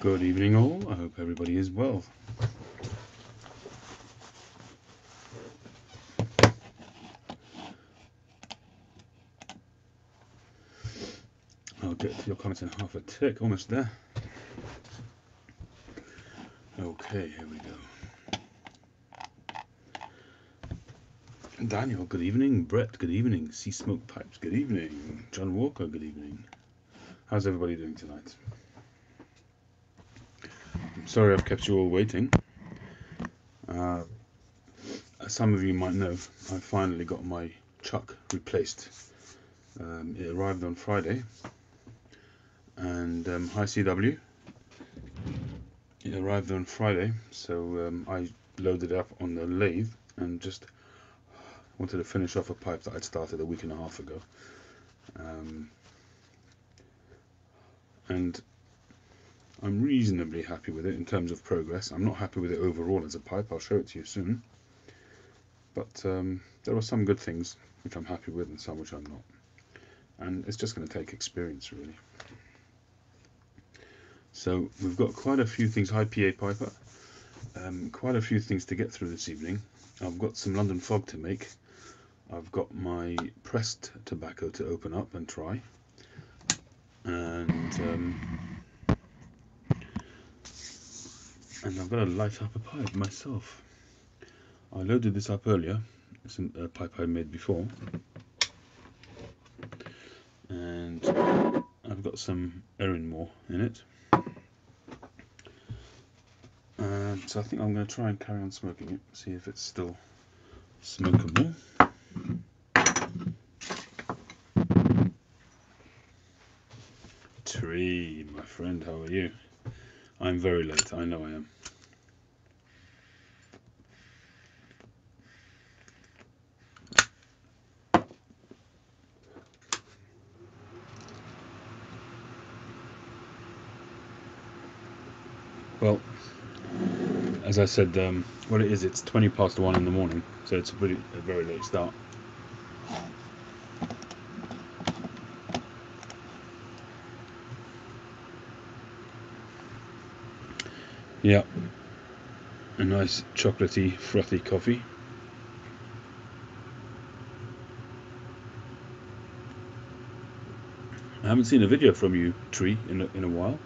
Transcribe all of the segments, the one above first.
Good evening all, I hope everybody is well. I'll get to your comments in half a tick, almost there. Okay, here we go. Daniel, good evening. Brett, good evening. Sea Smoke Pipes, good evening. John Walker, good evening. How's everybody doing tonight? I'm sorry I've kept you all waiting. As some of you might know, I finally got my chuck replaced. It arrived on Friday, and hi CW. It arrived on Friday, so I loaded it up on the lathe and just wanted to finish off a pipe that I'd started a week and a half ago. And I'm reasonably happy with it in terms of progress. I'm not happy with it overall as a pipe, I'll show it to you soon. But there are some good things which I'm happy with and some which I'm not. And it's just going to take experience, really. So we've got quite a few things, hi PA Piper, quite a few things to get through this evening. I've got some London fog to make. I've got my pressed tobacco to open up and try. And I've got to light up a pipe myself. I loaded this up earlier. It's a pipe I made before. And I've got some Erinmore in it. So I think I'm going to try and carry on smoking it, see if it's still smokable. Tree, my friend, how are you? I'm very late, I know I am. Well, as I said, what it is, it's 20 past 1 in the morning, so it's a very late start. Yeah, a nice chocolatey, frothy coffee. I haven't seen a video from you, Tree, in a while.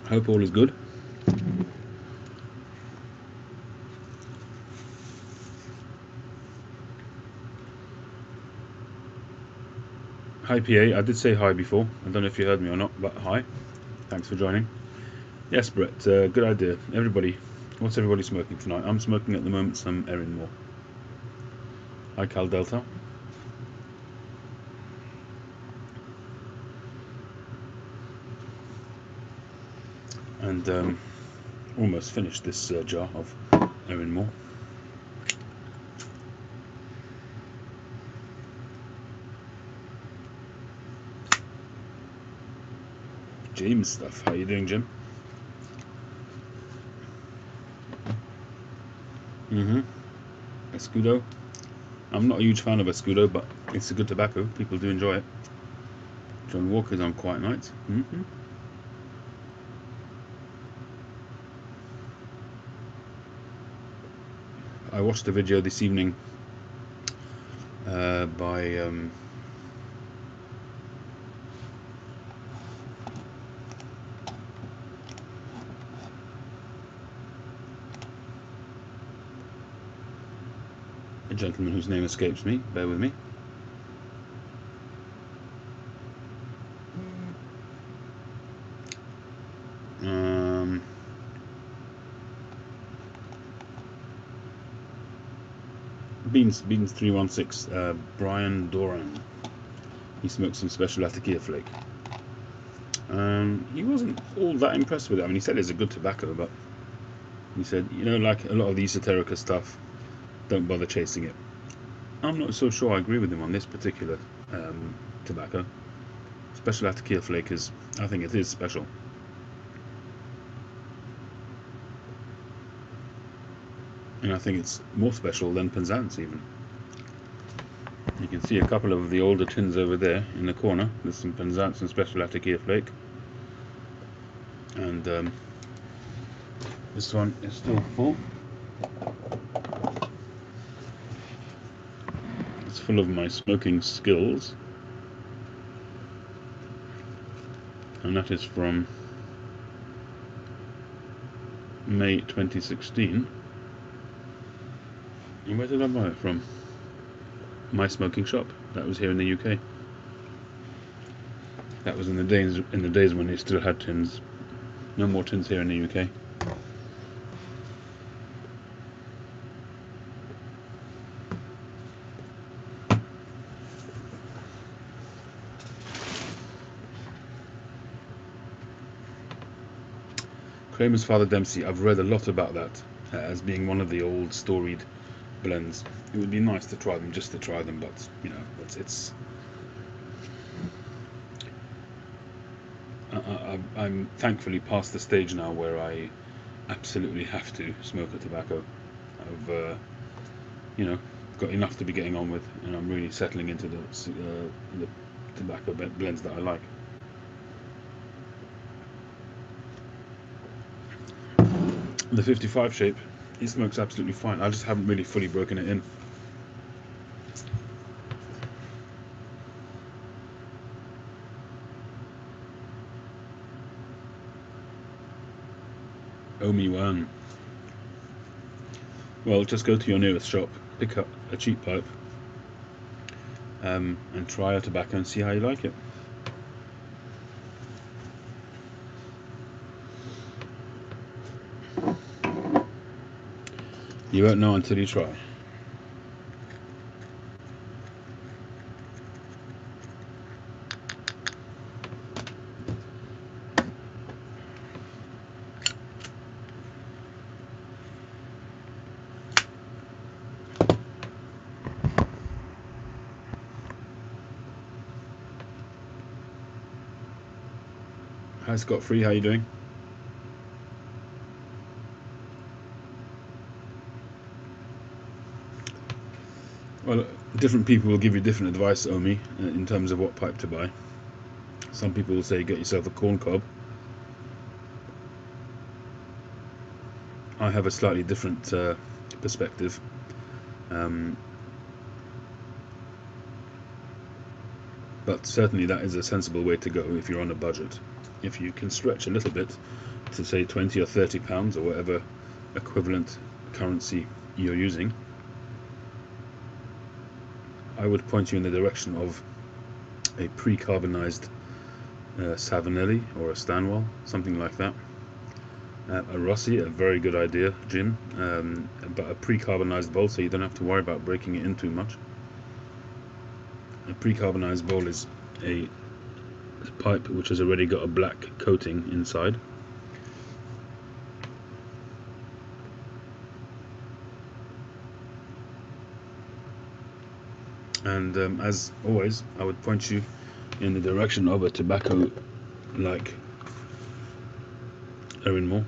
Hope all is good. Hi PA, I did say hi before. I don't know if you heard me or not, but hi. Thanks for joining. Yes, Brett, good idea. Everybody, what's everybody smoking tonight? I'm smoking at the moment some Erinmore. Hi Cal Delta. And almost finished this jar of Erinmore. James stuff. How you doing, Jim? Escudo. I'm not a huge fan of Escudo, but it's a good tobacco. People do enjoy it. John Walker's on Quiet Nights. I watched a video this evening by a gentleman whose name escapes me. Bear with me. Beans 316. Brian Doran. He smoked some special Latakia flake. He wasn't all that impressed with it. I mean, he said it's a good tobacco, but he said, you know, like a lot of the esoterica stuff, don't bother chasing it. I'm not so sure I agree with him on this particular tobacco. Special Latakia flake is, I think it is special. And I think it's more special than Penzance even. You can see a couple of the older tins over there in the corner. There's some Penzance and Special Latakia flake. And this one is still full. It's full of my smoking skills, and that is from May 2016. And where did I buy it from? My Smoking Shop. That was here in the UK. That was in the days when they still had tins. No more tins here in the UK. Kramer's Father Dempsey. I've read a lot about that as being one of the old storied blends. It would be nice to try them, just to try them, but you know, it's I'm thankfully past the stage now where I absolutely have to smoke a tobacco. I've you know, got enough to be getting on with, and I'm really settling into the tobacco blends that I like. The 55 shape, it smokes absolutely fine. I just haven't really fully broken it in. Omi Wan. Well, just go to your nearest shop, pick up a cheap pipe, and try a tobacco and see how you like it. You won't know until you try. Hi Scott Free, how you doing? Well, different people will give you different advice, Omi, in terms of what pipe to buy. Some people will say get yourself a corn cob. I have a slightly different perspective. But certainly that is a sensible way to go if you're on a budget. If you can stretch a little bit to say 20 or 30 pounds or whatever equivalent currency you're using, I would point you in the direction of a pre-carbonized Savinelli or a Stanwell, something like that. A Rossi, a very good idea, Jim, but a pre-carbonized bowl, so you don't have to worry about breaking it in too much. A pre-carbonized bowl is a pipe which has already got a black coating inside. And as always, I would point you in the direction of a tobacco like Erin Moore.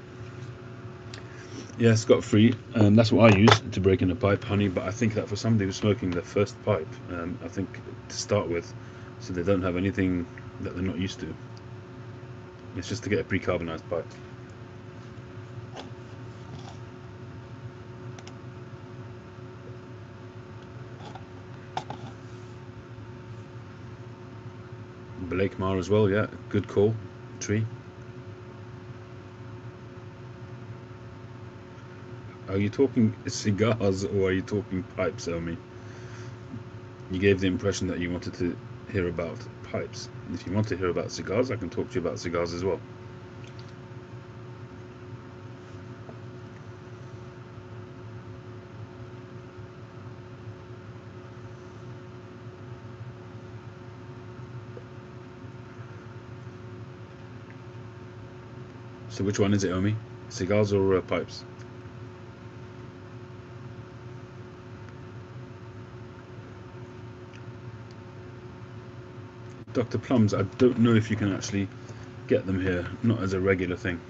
Yeah, Scott Free. That's what I use to break in a pipe, honey. But I think that for somebody who's smoking their first pipe, I think to start with, so they don't have anything that they're not used to, it's just to get a pre-carbonized pipe. Blake Mar as well, yeah, good call. Tree. Are you talking cigars or are you talking pipes, Omi? You gave the impression that you wanted to hear about pipes. If you want to hear about cigars, I can talk to you about cigars as well. So which one is it, Omi? Cigars or pipes? Dr. Plums, I don't know if you can actually get them here, not as a regular thing.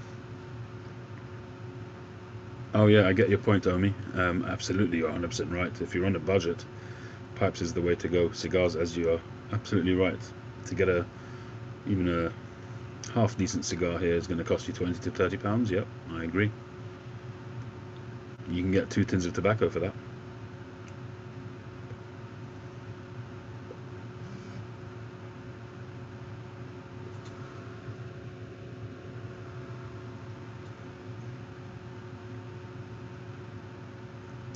Oh yeah, I get your point, Omi. Absolutely, you're 100% right. If you're on a budget, pipes is the way to go. Cigars, as you are absolutely right. To get even a half decent cigar here is going to cost you £20 to £30. Yep, I agree. You can get 2 tins of tobacco for that.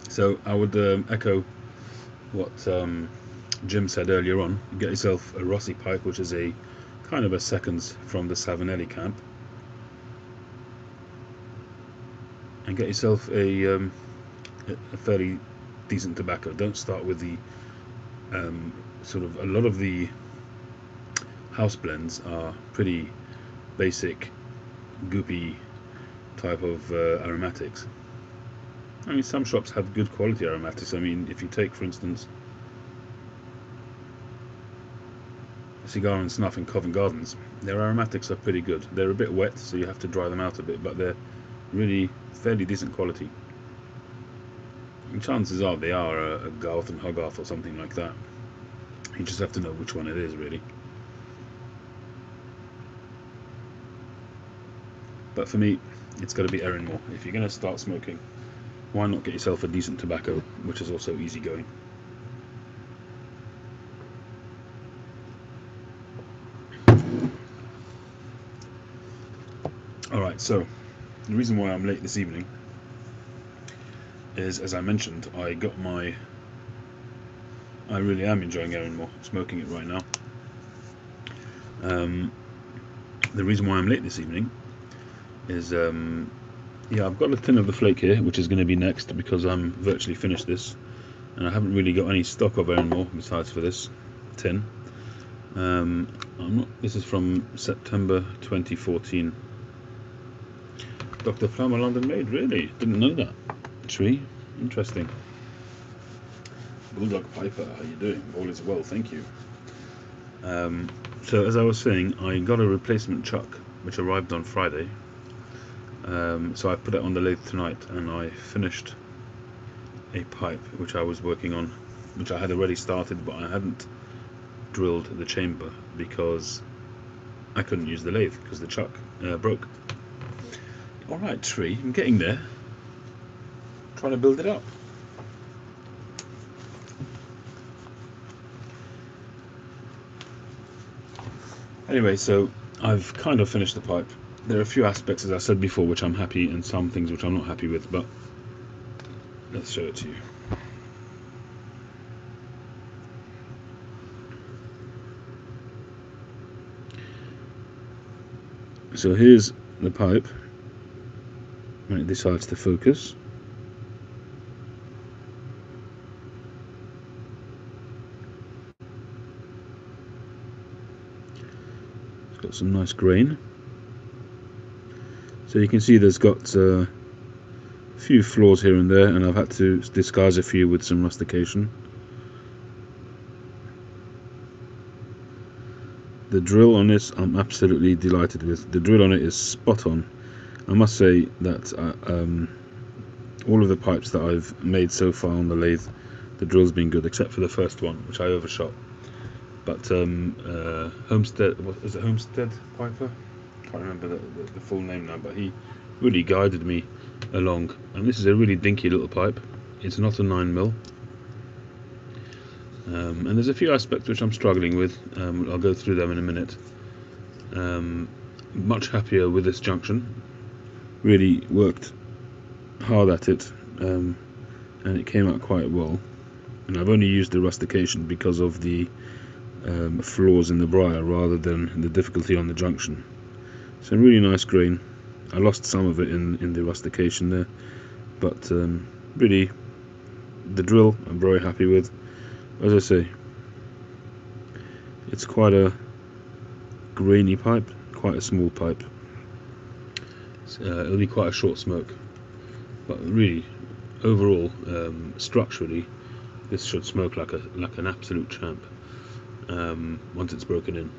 So I would echo what Jim said earlier on. Get yourself a Rossi pipe, which is a kind of a seconds from the Savinelli camp, and get yourself a fairly decent tobacco. Don't start with the sort of, a lot of the house blends are pretty basic, goopy type of aromatics. I mean, some shops have good quality aromatics. I mean, if you take, for instance, Cigar and Snuff in Covent Gardens, their aromatics are pretty good. They're a bit wet, so you have to dry them out a bit, but they're really fairly decent quality. And chances are they are a Garth and Hogarth or something like that. You just have to know which one it is, really. But for me, it's got to be Erinmore. If you're going to start smoking, why not get yourself a decent tobacco, which is also easygoing. Alright, so the reason why I'm late this evening is, as I mentioned, I really am enjoying Erinmore, smoking it right now. The reason why I'm late this evening is, yeah, I've got a tin of the flake here, which is going to be next, because I'm virtually finished this, and I haven't really got any stock of Erinmore besides for this tin. This is from September 2014. Dr. Flammer London Made, really? Didn't know that. Tree, interesting. Bulldog Piper, how you doing? All is well, thank you. So as I was saying, I got a replacement chuck which arrived on Friday. So I put it on the lathe tonight, and I finished a pipe which I was working on, which I had already started, but I hadn't drilled the chamber because I couldn't use the lathe because the chuck broke. Alright, tree, I'm getting there. Trying to build it up. Anyway, so I've kind of finished the pipe. There are a few aspects, as I said before, which I'm happy, and some things which I'm not happy with, but let's show it to you. So here's the pipe when it decides to focus. It's got some nice grain. So you can see there's got a few flaws here and there, and I've had to disguise a few with some rustication. The drill on this I'm absolutely delighted with. The drill on it is spot on. I must say that all of the pipes that I've made so far on the lathe, the drill's been good, except for the first one, which I overshot. But Homestead, what is it, Homestead Piper? Can't remember the full name now, but he really guided me along. And this is a really dinky little pipe. It's not a 9mm. And there's a few aspects which I'm struggling with. I'll go through them in a minute. Much happier with this junction. Really worked hard at it, and it came out quite well. And I've only used the rustication because of the flaws in the briar rather than the difficulty on the junction. So really nice grain. I lost some of it in the rustication there, but really the drill I'm very happy with. As I say, it's quite a grainy pipe, quite a small pipe. It'll be quite a short smoke, but really overall structurally this should smoke like an absolute champ once it's broken in.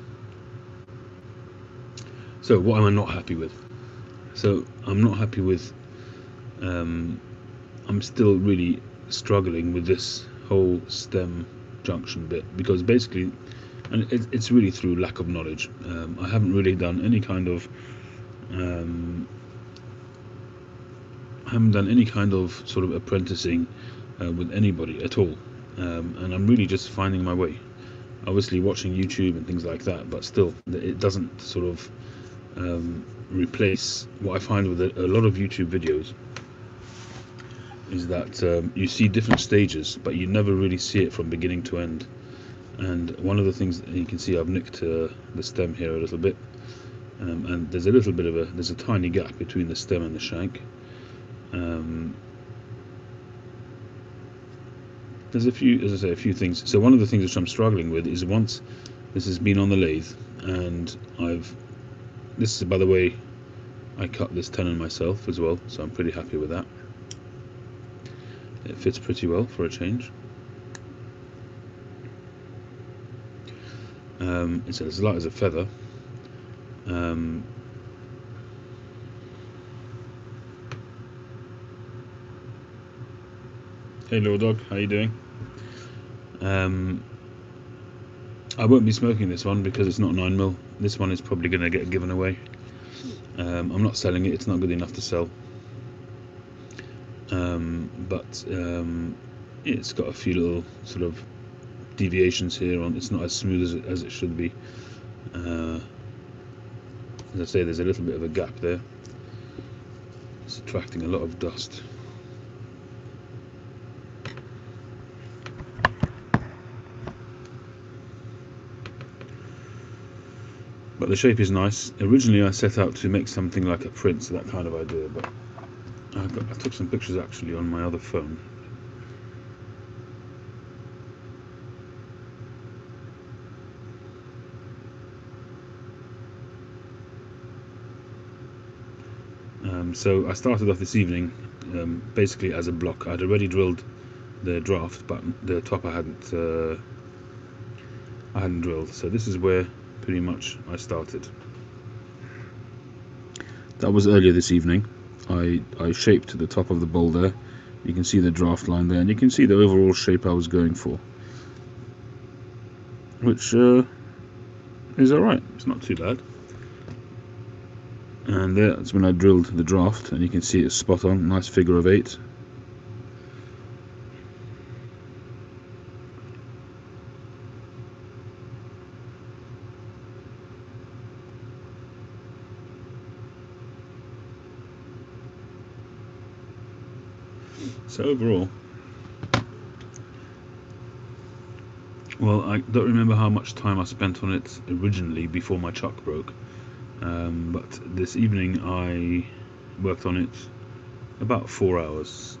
So what am I not happy with? So I'm not happy with I'm still really struggling with this whole stem junction bit, because basically and it's really through lack of knowledge. I haven't really done any kind of sort of apprenticing with anybody at all, and I'm really just finding my way. Obviously watching YouTube and things like that, but still it doesn't sort of replace what I find with a lot of YouTube videos is that you see different stages, but you never really see it from beginning to end. And one of the things that you can see, I've nicked the stem here a little bit, and there's a little bit of there's a tiny gap between the stem and the shank. There's a few, as I say, a few things. So one of the things which I'm struggling with is once this has been on the lathe, and this is, by the way, I cut this tenon myself as well, so I'm pretty happy with that. It fits pretty well for a change. It's as light as a feather. Hey little dog, how you doing? I won't be smoking this one because it's not 9mm. This one is probably going to get given away. I'm not selling it, it's not good enough to sell. But it's got a few little sort of deviations here on. It's not as smooth as it should be. As I say, there's a little bit of a gap there. It's attracting a lot of dust. But the shape is nice. Originally I set out to make something like a Prince, that kind of idea, but I took some pictures actually on my other phone. So I started off this evening basically as a block. I'd already drilled the draft, but the top I hadn't drilled. So this is where pretty much I started. That was earlier this evening. I shaped the top of the bowl there. You can see the draft line there, and you can see the overall shape I was going for, which is alright. It's not too bad. And that's when I drilled the draft, and you can see it's spot on. Nice figure of 8. So overall, well, I don't remember how much time I spent on it originally before my chuck broke, but this evening I worked on it about 4 hours,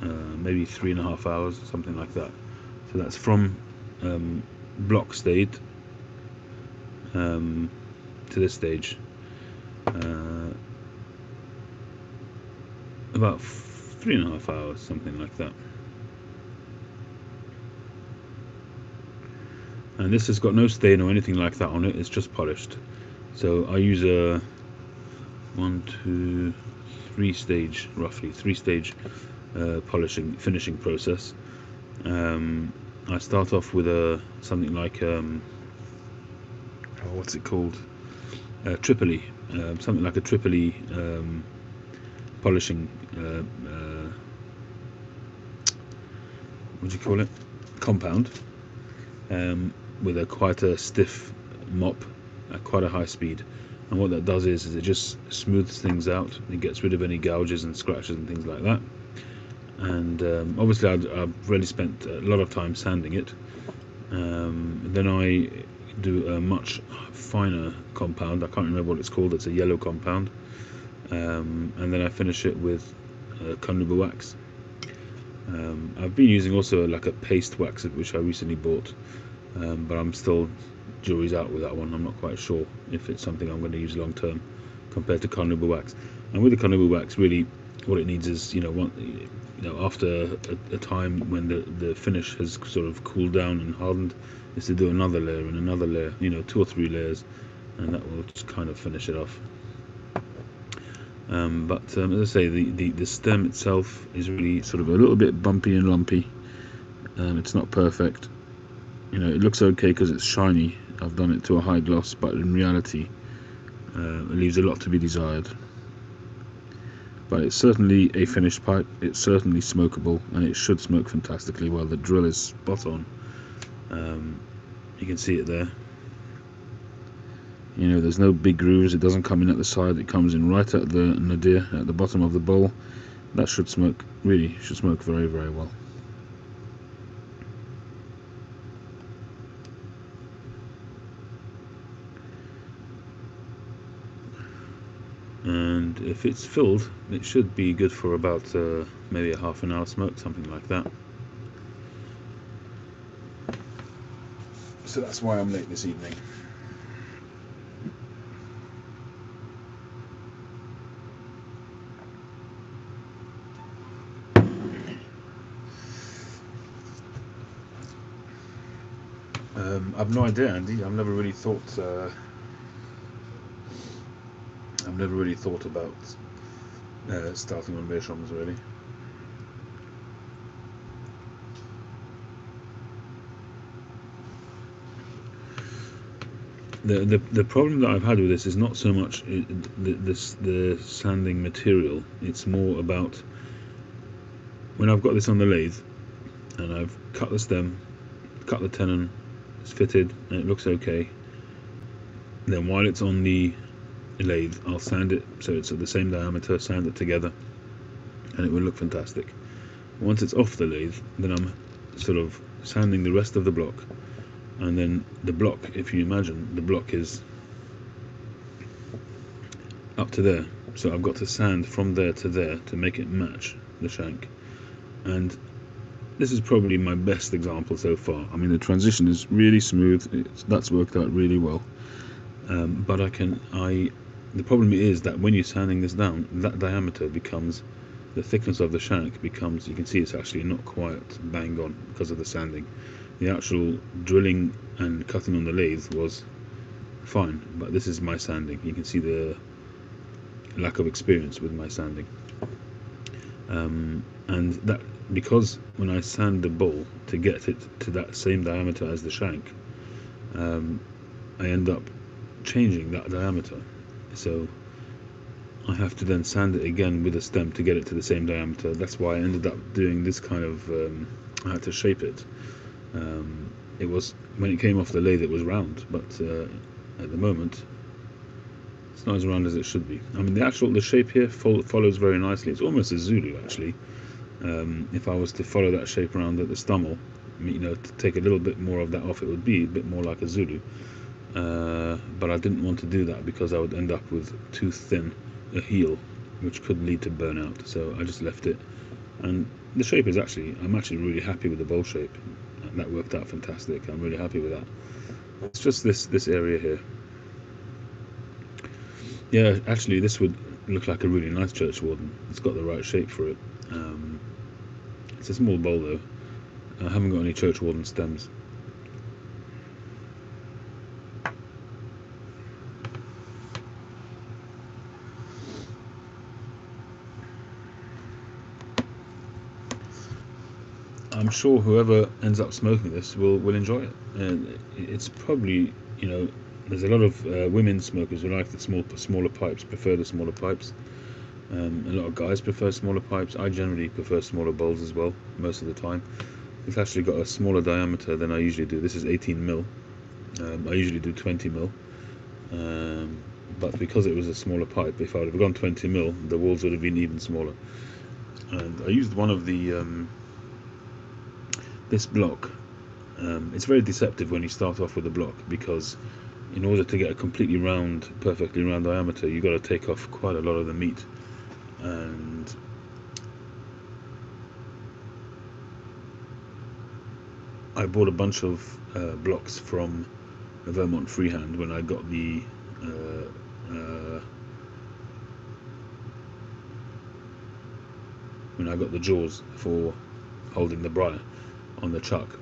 maybe 3.5 hours, something like that. So that's from block state to this stage, about 3.5 hours, something like that. And this has got no stain or anything like that on it, it's just polished. So I use a 3 stage finishing process. I start off with something like what's it called, Tripoli, something like a Tripoli polishing, what do you call it, compound, with quite a stiff mop at quite a high speed. And what that does is it just smooths things out. It gets rid of any gouges and scratches and things like that. And obviously I've really spent a lot of time sanding it. Then I do a much finer compound. I can't remember what it's called. It's a yellow compound. And then I finish it with carnauba wax. I've been using also like a paste wax, which I recently bought, but I'm still jury's out with that one. I'm not quite sure if it's something I'm going to use long term compared to carnauba wax. And with the carnauba wax, really what it needs is, after a time when the finish has sort of cooled down and hardened, is to do another layer and another layer, 2 or 3 layers, and that will just kind of finish it off. But as I say, the stem itself is really sort of a little bit bumpy and lumpy. It's not perfect. You know, it looks okay because it's shiny. I've done it to a high gloss, but in reality, it leaves a lot to be desired. But it's certainly a finished pipe. It's certainly smokable, and it should smoke fantastically well. The drill is spot on. You can see it there. You know, there's no big grooves. It doesn't come in at the side. It comes in right at the nadir, at the bottom of the bowl. That should smoke, really should smoke very, very well. And if it's filled, it should be good for about maybe a half an hour smoke, something like that. So that's why I'm late this evening. I've no idea, Andy. I've never really thought about starting on Meerschaums, really. The problem that I've had with this is not so much the sanding material. It's more about when I've got this on the lathe and I've cut the stem, cut the tenon, it's fitted and it looks okay. Then while it's on the lathe, I'll sand it so it's at the same diameter, sand it together, and it will look fantastic. Once it's off the lathe, then I'm sort of sanding the rest of the block. And then the block, if you imagine, the block is up to there, so I've got to sand from there to there to make it match the shank. And this is probably my best example so far. I mean, the transition is really smooth. That's worked out really well. But the problem is that when you're sanding this down, that diameter becomes, the thickness of the shank becomes, you can see it's actually not quite bang on because of the sanding. The actual drilling and cutting on the lathe was fine, but this is my sanding. You can see the lack of experience with my sanding. And that, because when I sand the bowl to get it to that same diameter as the shank, I end up changing that diameter. So I have to then sand it again with a stem to get it to the same diameter. That's why I ended up doing this kind of, I had to shape it. It was, when it came off the lathe, it was round, but at the moment it's not as round as it should be. I mean, the shape here follows very nicely. It's almost a Zulu, actually. If I was to follow that shape around at the stummel, you know, to take a little bit more of that off, it would be a bit more like a Zulu. But I didn't want to do that because I would end up with too thin a heel, which could lead to burnout. So I just left it, and the shape is I'm actually really happy with the bowl shape. That worked out fantastic. I'm really happy with that. It's just this area here. Yeah, actually this would look like a really nice church warden. It's got the right shape for it. It's a small bowl though. I haven't got any church warden stems. I'm sure whoever ends up smoking this will enjoy it. And it's probably, you know, there's a lot of women smokers who like the smaller pipes, prefer the smaller pipes. A lot of guys prefer smaller pipes. I generally prefer smaller bowls as well, most of the time. It's actually got a smaller diameter than I usually do. This is 18 mil. I usually do 20 mil. But because it was a smaller pipe, if I would have gone 20 mil, the walls would have been even smaller. And I used one of the this block. It's very deceptive when you start off with a block, because in order to get a completely round, perfectly round diameter, you've got to take off quite a lot of the meat. And I bought a bunch of blocks from Vermont Freehand when I got the jaws for holding the briar on the chuck.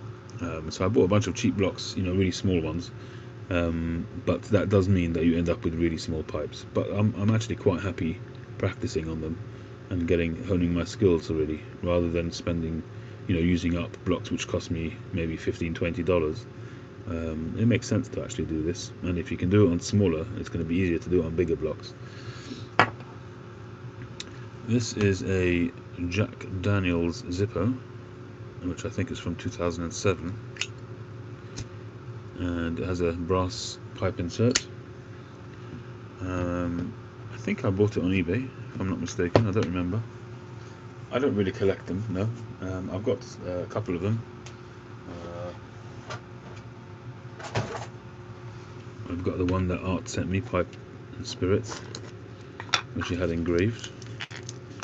So I bought a bunch of cheap blocks, you know, really small ones. But that does mean that you end up with really small pipes. But I'm actually quite happy practicing on them and honing my skills already, rather than spending, you know, using up blocks which cost me maybe $15-20 It makes sense to actually do this, and if you can do it on smaller, it's going to be easier to do it on bigger blocks. This is a Jack Daniels Zippo, which I think is from 2007, and it has a brass pipe insert. I think I bought it on eBay, if I'm not mistaken. I don't remember. I don't really collect them, no. I've got a couple of them. I've got the one that Art sent me, Pipe and Spirits, which he had engraved,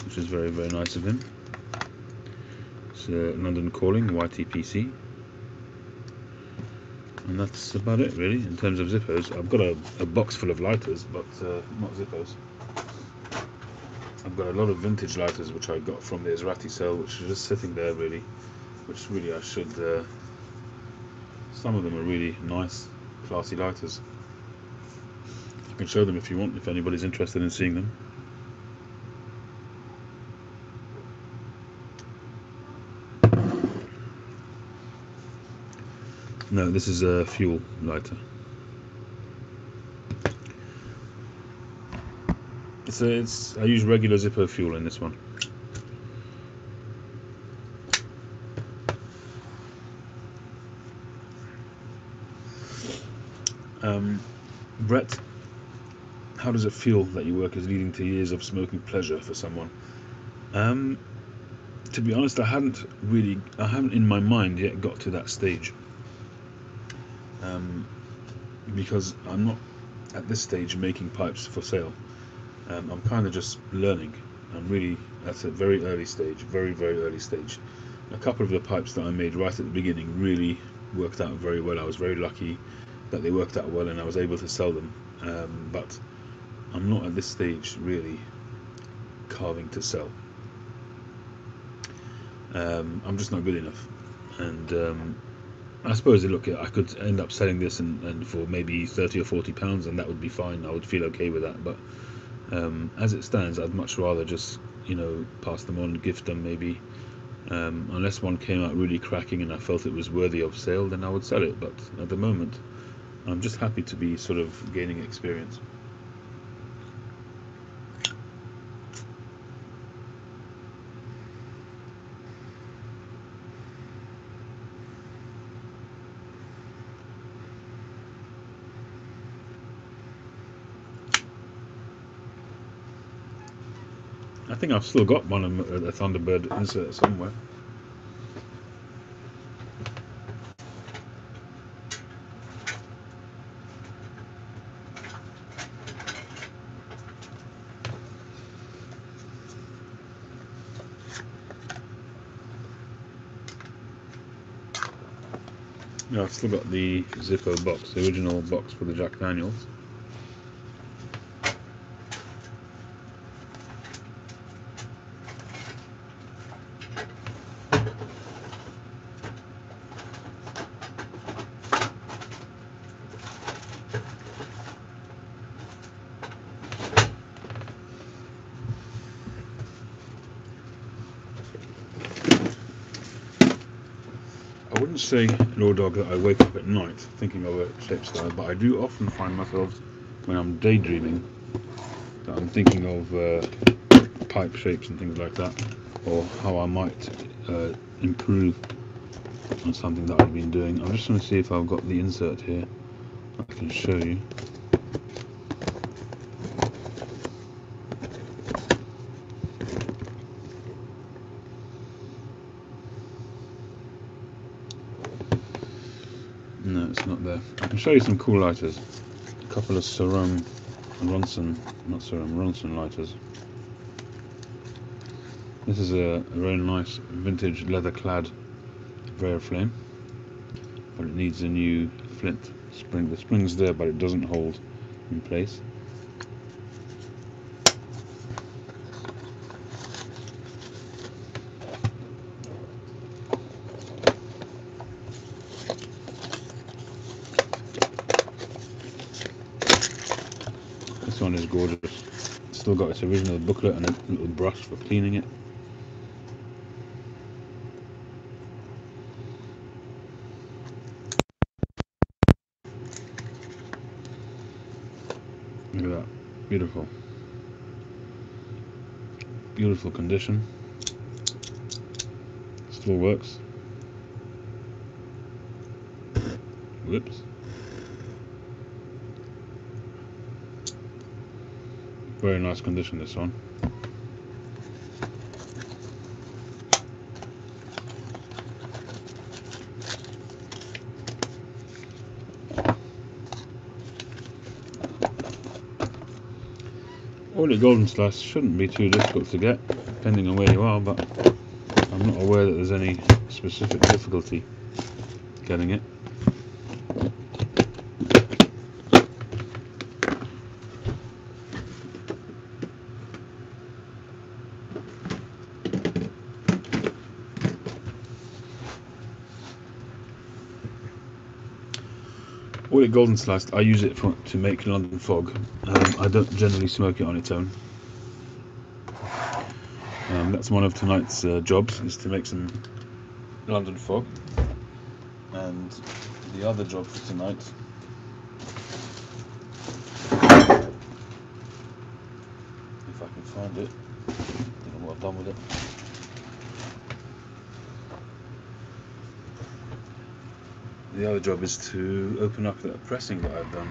which is very, very nice of him. It's London Calling, YTPC. And that's about it, really, in terms of Zippos. I've got a box full of lighters, but not Zippos. I've got a lot of vintage lighters, which I got from the Emirati sale, which are just sitting there, really, which really I should... some of them are really nice, classy lighters. I can show them if you want, if anybody's interested in seeing them. No, this is a fuel lighter. I use regular Zippo fuel in this one. Brett, how does it feel that your work is leading to years of smoking pleasure for someone? To be honest, I haven't in my mind yet got to that stage. Because I'm not at this stage making pipes for sale. I'm kind of just learning. I'm really at a very early stage, very, very early stage. A couple of the pipes that I made right at the beginning really worked out very well. I was very lucky that they worked out well and I was able to sell them. But I'm not at this stage really carving to sell. I'm just not good enough. And I suppose, look, I could end up selling this and for maybe 30 or 40 pounds, and that would be fine. I would feel okay with that. But as it stands, I'd much rather just, pass them on, gift them maybe. Unless one came out really cracking and I felt it was worthy of sale, then I would sell it. But at the moment, I'm just happy to be sort of gaining experience. I think I've still got one of a Thunderbird insert somewhere. Yeah, I've still got the Zippo box, the original box for the Jack Daniels. I wouldn't say, Lord Dog, that I wake up at night thinking of a shape style, but I do often find myself, when I'm daydreaming, that I'm thinking of pipe shapes and things like that, or how I might improve on something that I've been doing. I'm just going to see if I've got the insert here. I can show you. No, it's not there. I can show you some cool lighters. A couple of Ronson lighters. This is a very nice vintage leather-clad Rare Flame, but it needs a new flint spring. The spring's there, but it doesn't hold in place. This one is gorgeous. It's still got its original booklet and a little brush for cleaning it. Look at that, beautiful, beautiful condition. Still works. Whoops. Very nice condition, this one. Oily golden slice shouldn't be too difficult to get, depending on where you are, but I'm not aware that there's any specific difficulty getting it. Oily golden sliced, I use it to make London fog. I don't generally smoke it on its own. That's one of tonight's jobs, is to make some London fog. And the other job for tonight, if I can find it, don't know what I've done with it. The other job is to open up that pressing that I've done.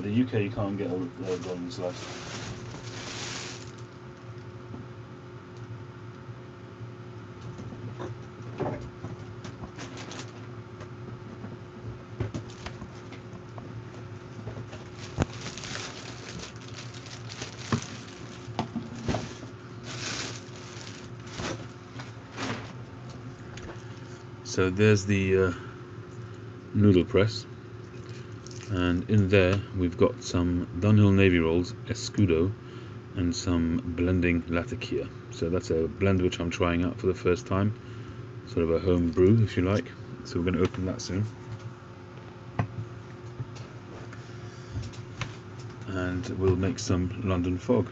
The UK you can't get a golden slice. So there's the noodle press, and in there we've got some Dunhill Navy Rolls Escudo and some blending Latakia. So that's a blend which I'm trying out for the first time, sort of a home brew if you like. So we're going to open that soon, and we'll make some London fog.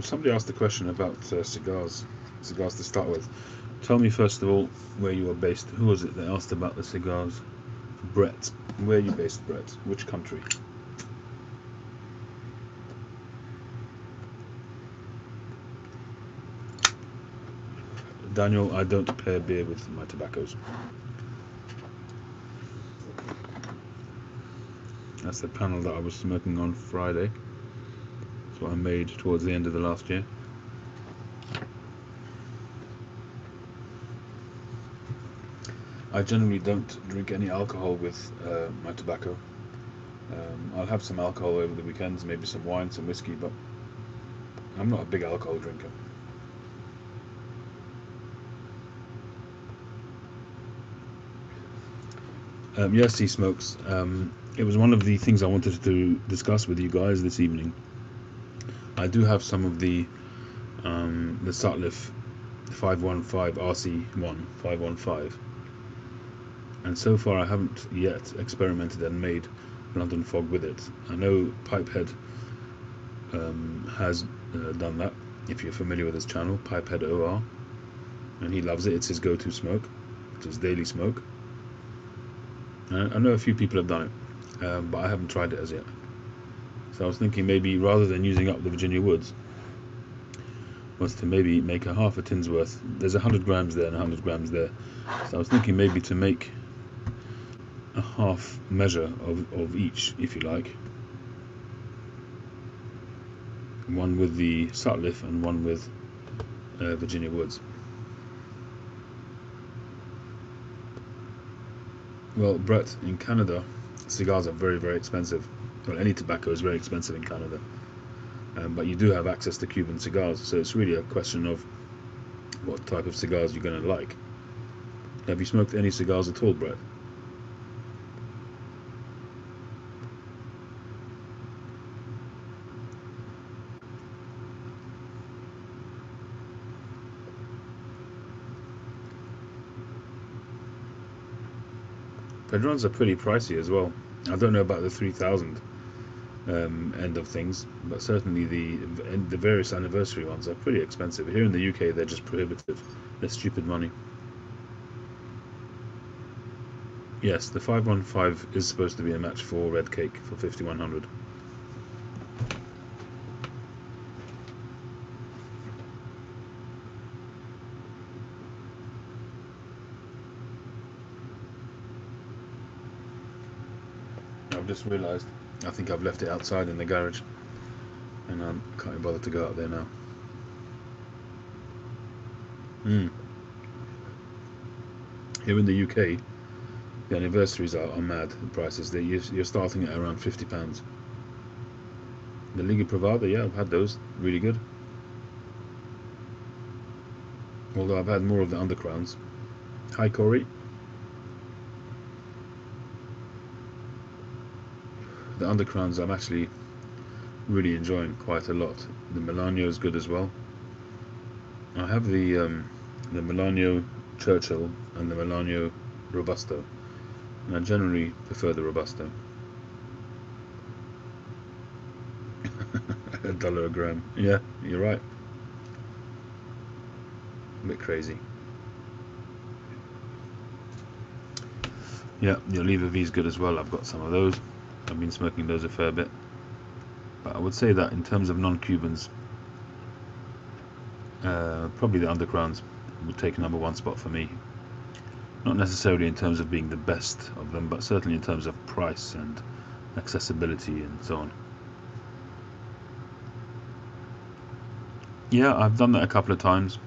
Somebody asked a question about cigars to start with. Tell me first of all where you are based. Who was it that asked about the cigars? Brett. Where are you based, Brett? Which country? Daniel, I don't pair beer with my tobaccos. That's the panel that I was smoking on Friday. That's what I made towards the end of the last year. I generally don't drink any alcohol with my tobacco. I'll have some alcohol over the weekends, maybe some wine, some whiskey, but I'm not a big alcohol drinker. Yes, he smokes. It was one of the things I wanted to discuss with you guys this evening. I do have some of the Sutliff 515 RC1 515, and so far I haven't yet experimented and made London fog with it. I know Pipehead has done that. If you're familiar with his channel, Pipehead OR, and he loves it. It's his go-to smoke. It's his daily smoke. I know a few people have done it, but I haven't tried it as yet. So I was thinking maybe rather than using up the Virginia Woods, was to maybe make a half a tin's worth. There's 100 grams there and 100 grams there. So I was thinking maybe to make a half measure of each, if you like. One with the Sutliff and one with Virginia Woods. Well, Brett, in Canada, cigars are very, very expensive. Well, any tobacco is very expensive in Canada. But you do have access to Cuban cigars, so it's really a question of what type of cigars you're going to like. Have you smoked any cigars at all, Brett? Padrons are pretty pricey as well. I don't know about the 3000. end of things, but certainly the various anniversary ones are pretty expensive. Here in the UK, they're just prohibitive. They're stupid money. Yes, the 515 is supposed to be a match for Red Cake for 5100. I've just realised I think I've left it outside in the garage, and I can't bother to go out there now. Here in the UK, the anniversaries are mad prices. You're starting at around £50. The Liga Privada, yeah, I've had those, really good. Although I've had more of the Undercrowns. Hi Corey. The Undercrowns I'm actually really enjoying quite a lot. The Melanio is good as well. I have the Melanio Churchill and the Melanio Robusto, and I generally prefer the Robusto. $1 a gram. Yeah, you're right. A bit crazy. Yeah, the Oliva V is good as well. I've got some of those. I've been smoking those a fair bit. But I would say that in terms of non-Cubans, probably the Undercrowns would take number one spot for me. Not necessarily in terms of being the best of them, but certainly in terms of price and accessibility and so on. Yeah, I've done that a couple of times.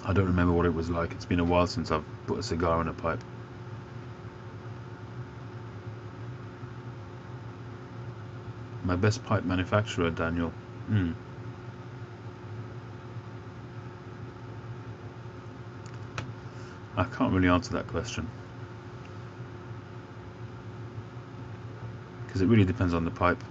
I don't remember what it was like. It's been a while since I've put a cigar in a pipe. My best pipe manufacturer, Daniel. I can't really answer that question, because it really depends on the pipe.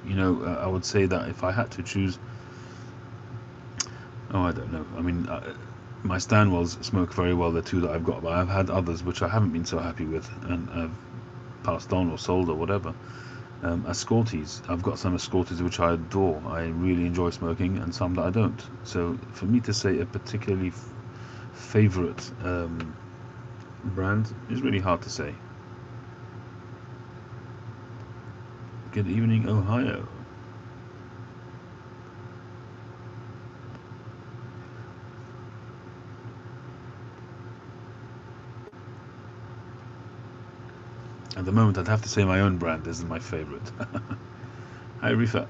You know, I would say that if I had to choose, I don't know. I mean, my Stanwells smoke very well, the two that I've got, but I've had others which I haven't been so happy with, and I've passed on or sold or whatever. Escortes, I've got some Escortes which I adore. I really enjoy smoking, and some that I don't. So for me to say a particularly favorite brand is really hard to say. Good evening, Ohio. At the moment, I'd have to say my own brand isn't my favorite. Hi, Rifat.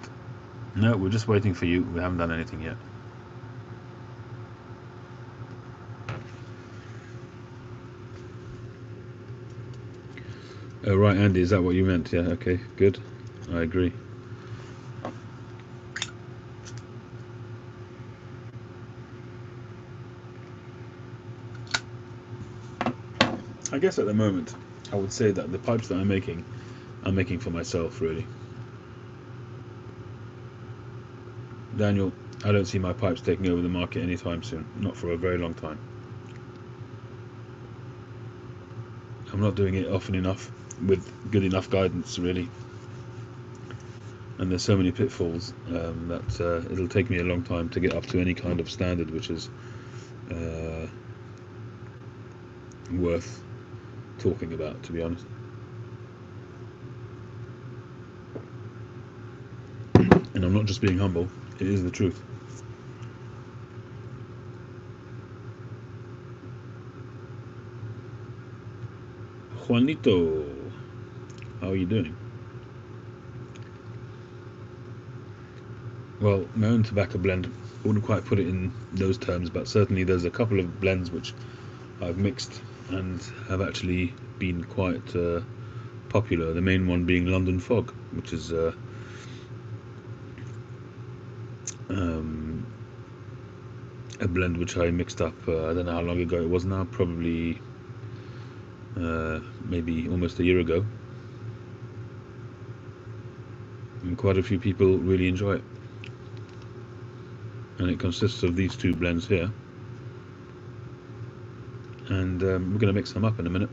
No, we're just waiting for you. We haven't done anything yet. Oh, right, Andy, is that what you meant? Yeah, okay, good. I agree. I guess at the moment, I would say that the pipes that I'm making for myself, really. Daniel, I don't see my pipes taking over the market anytime soon. Not for a very long time. I'm not doing it often enough with good enough guidance, really. And there's so many pitfalls that it'll take me a long time to get up to any kind of standard which is worth talking about, to be honest. And I'm not just being humble, it is the truth. Juanito, how are you doing? Well, my own tobacco blend, I wouldn't quite put it in those terms, but certainly there's a couple of blends which I've mixed and have actually been quite popular. The main one being London Fog, which is a blend which I mixed up, I don't know how long ago it was now, probably maybe almost a year ago. And quite a few people really enjoy it. And it consists of these two blends here. And we're going to mix them up in a minute.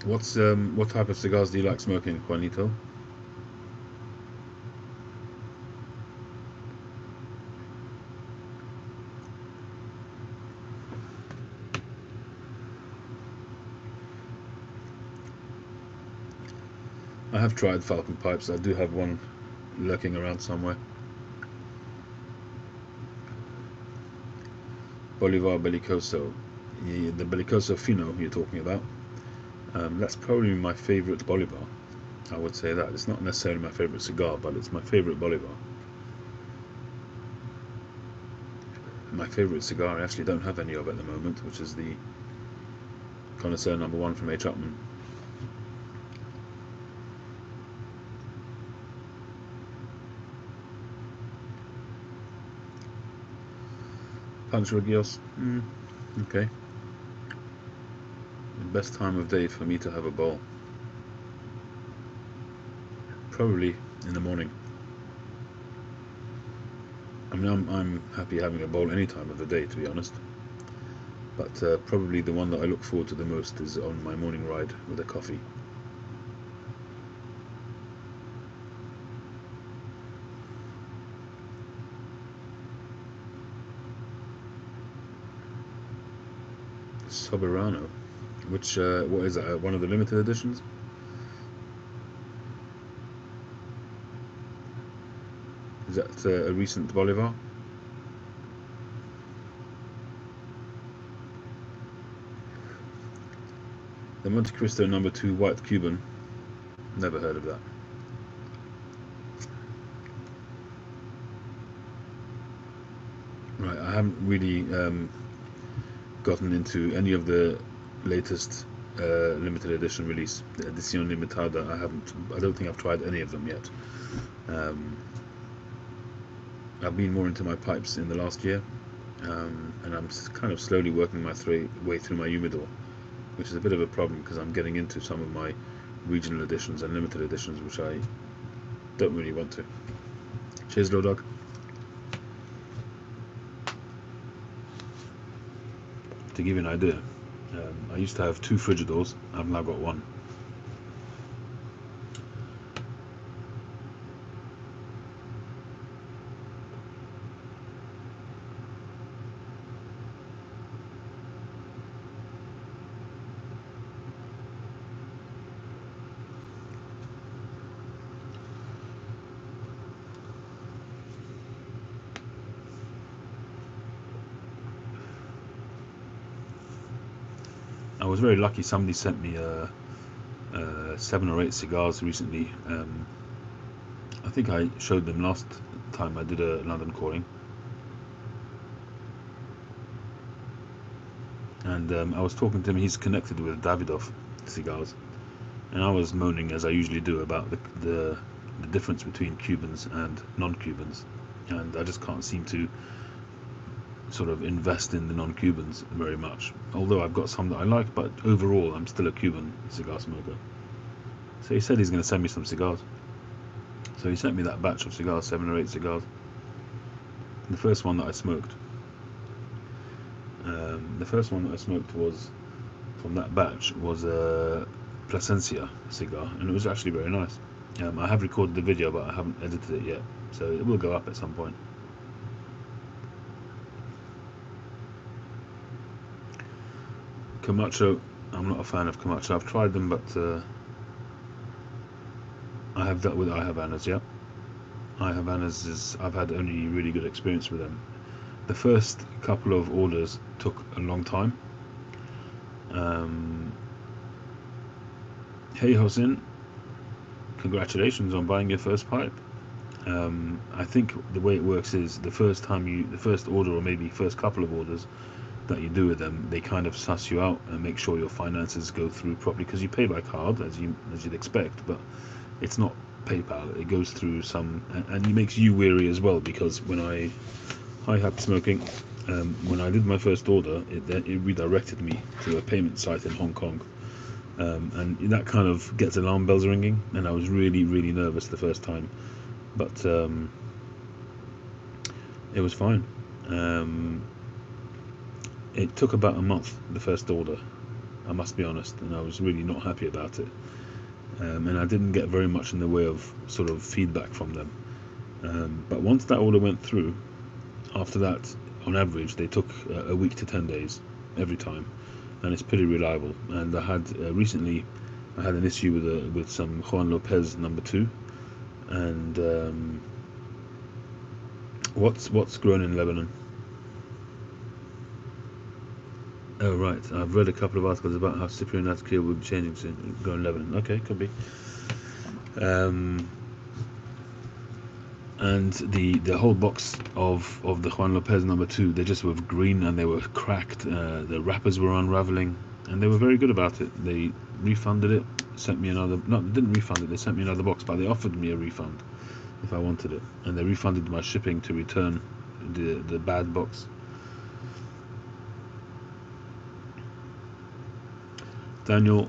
What type of cigars do you like smoking, Juanito? I have tried Falcon pipes. I do have one lurking around somewhere. Bolivar Bellicoso. The Bellicoso Fino you're talking about. That's probably my favorite Bolivar. I would say that. It's not necessarily my favorite cigar, but it's my favorite Bolivar. My favorite cigar, I actually don't have any of at the moment, which is the Connoisseur number 1 from H. Upmann. Punch Regios. Okay. The best time of day for me to have a bowl. Probably in the morning. I mean, I'm happy having a bowl any time of the day, to be honest. But probably the one that I look forward to the most is on my morning ride with a coffee. Soberano. Which, what is that, one of the limited editions? Is that a recent Bolivar? The Monte Cristo number 2 White Cuban. Never heard of that. Right, I haven't really gotten into any of the latest limited edition release, the Edición Limitada. I don't think I've tried any of them yet. I've been more into my pipes in the last year, and I'm kind of slowly working my way through my humidor, which is a bit of a problem because I'm getting into some of my regional editions and limited editions, which I don't really want to. Cheers, Low Dog. To give you an idea, I used to have 2 Frigidors. I've now got 1. I was very lucky. Somebody sent me 7 or 8 cigars recently. I think I showed them last time I did a London calling, and I was talking to him. He's connected with Davidoff cigars, and I was moaning, as I usually do, about the difference between Cubans and non-Cubans, and I just can't seem to sort of invest in the non-Cubans very much, although I've got some that I like, but overall I'm still a Cuban cigar smoker. So he said he's going to send me some cigars, so he sent me that batch of cigars, 7 or 8 cigars. The first one that I smoked was from that batch was a Plasencia cigar, and it was actually very nice. I have recorded the video, but I haven't edited it yet, so it will go up at some point. Camacho, I'm not a fan of Camacho. I've tried them, but I have dealt with I Havanas, yeah. I Havanas I've had only really good experience with them. The first couple of orders took a long time. Hey Hosin, congratulations on buying your first pipe. I think the way it works is the first order, or maybe first couple of orders that you do with them, they kind of suss you out and make sure your finances go through properly, because you pay by card as you'd expect, but it's not PayPal. It goes through some, and it makes you weary as well, because when I had smoking, when I did my first order, it redirected me to a payment site in Hong Kong, and that kind of gets alarm bells ringing, and I was really, really nervous the first time, but it was fine. It took about a month, the first order, I must be honest, and I was really not happy about it. And I didn't get very much in the way of sort of feedback from them. But once that order went through, after that, on average, they took a week to 10 days every time, and it's pretty reliable. And I had recently, I had an issue with some Juan Lopez number 2, and what's grown in Lebanon? Oh right, I've read a couple of articles about how Cyprian Atkia will be changing to grown in Lebanon. Okay, could be. And the whole box of the Juan Lopez number 2, they just were green and they were cracked. The wrappers were unraveling, and they were very good about it. They refunded it, sent me another. No, they didn't refund it. They sent me another box, but they offered me a refund if I wanted it, and they refunded my shipping to return the bad box. Daniel,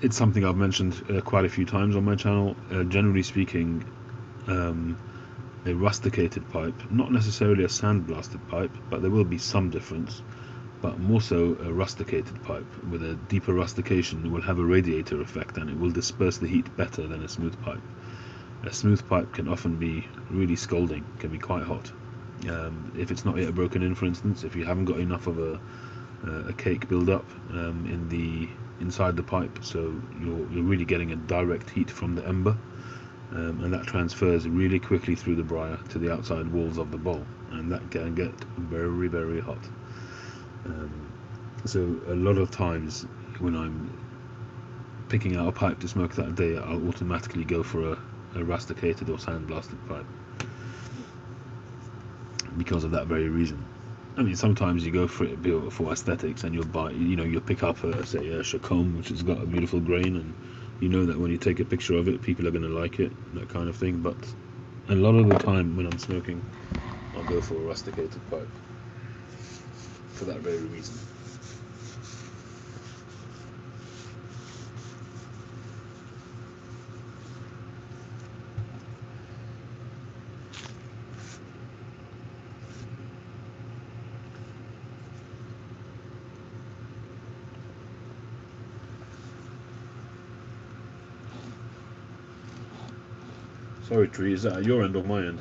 it's something I've mentioned quite a few times on my channel. Generally speaking, a rusticated pipe, not necessarily a sandblasted pipe, but there will be some difference, but more so a rusticated pipe with a deeper rustication will have a radiator effect, and it will disperse the heat better than a smooth pipe. A smooth pipe can often be really scalding, can be quite hot. If it's not yet broken in, for instance, if you haven't got enough of a cake build up inside the pipe, so you're really getting a direct heat from the ember, and that transfers really quickly through the briar to the outside walls of the bowl, and that can get very, very hot. So a lot of times when I'm picking out a pipe to smoke that day, I'll automatically go for a rusticated or sandblasted pipe because of that very reason. I mean, sometimes you go for it for aesthetics, and you'll buy, you'll pick up say a Chacombe, which has got a beautiful grain, and you know that when you take a picture of it, people are going to like it, that kind of thing. But a lot of the time when I'm smoking, I'll go for a rusticated pipe for that very reason. Sorry, Tree, is that at your end or my end?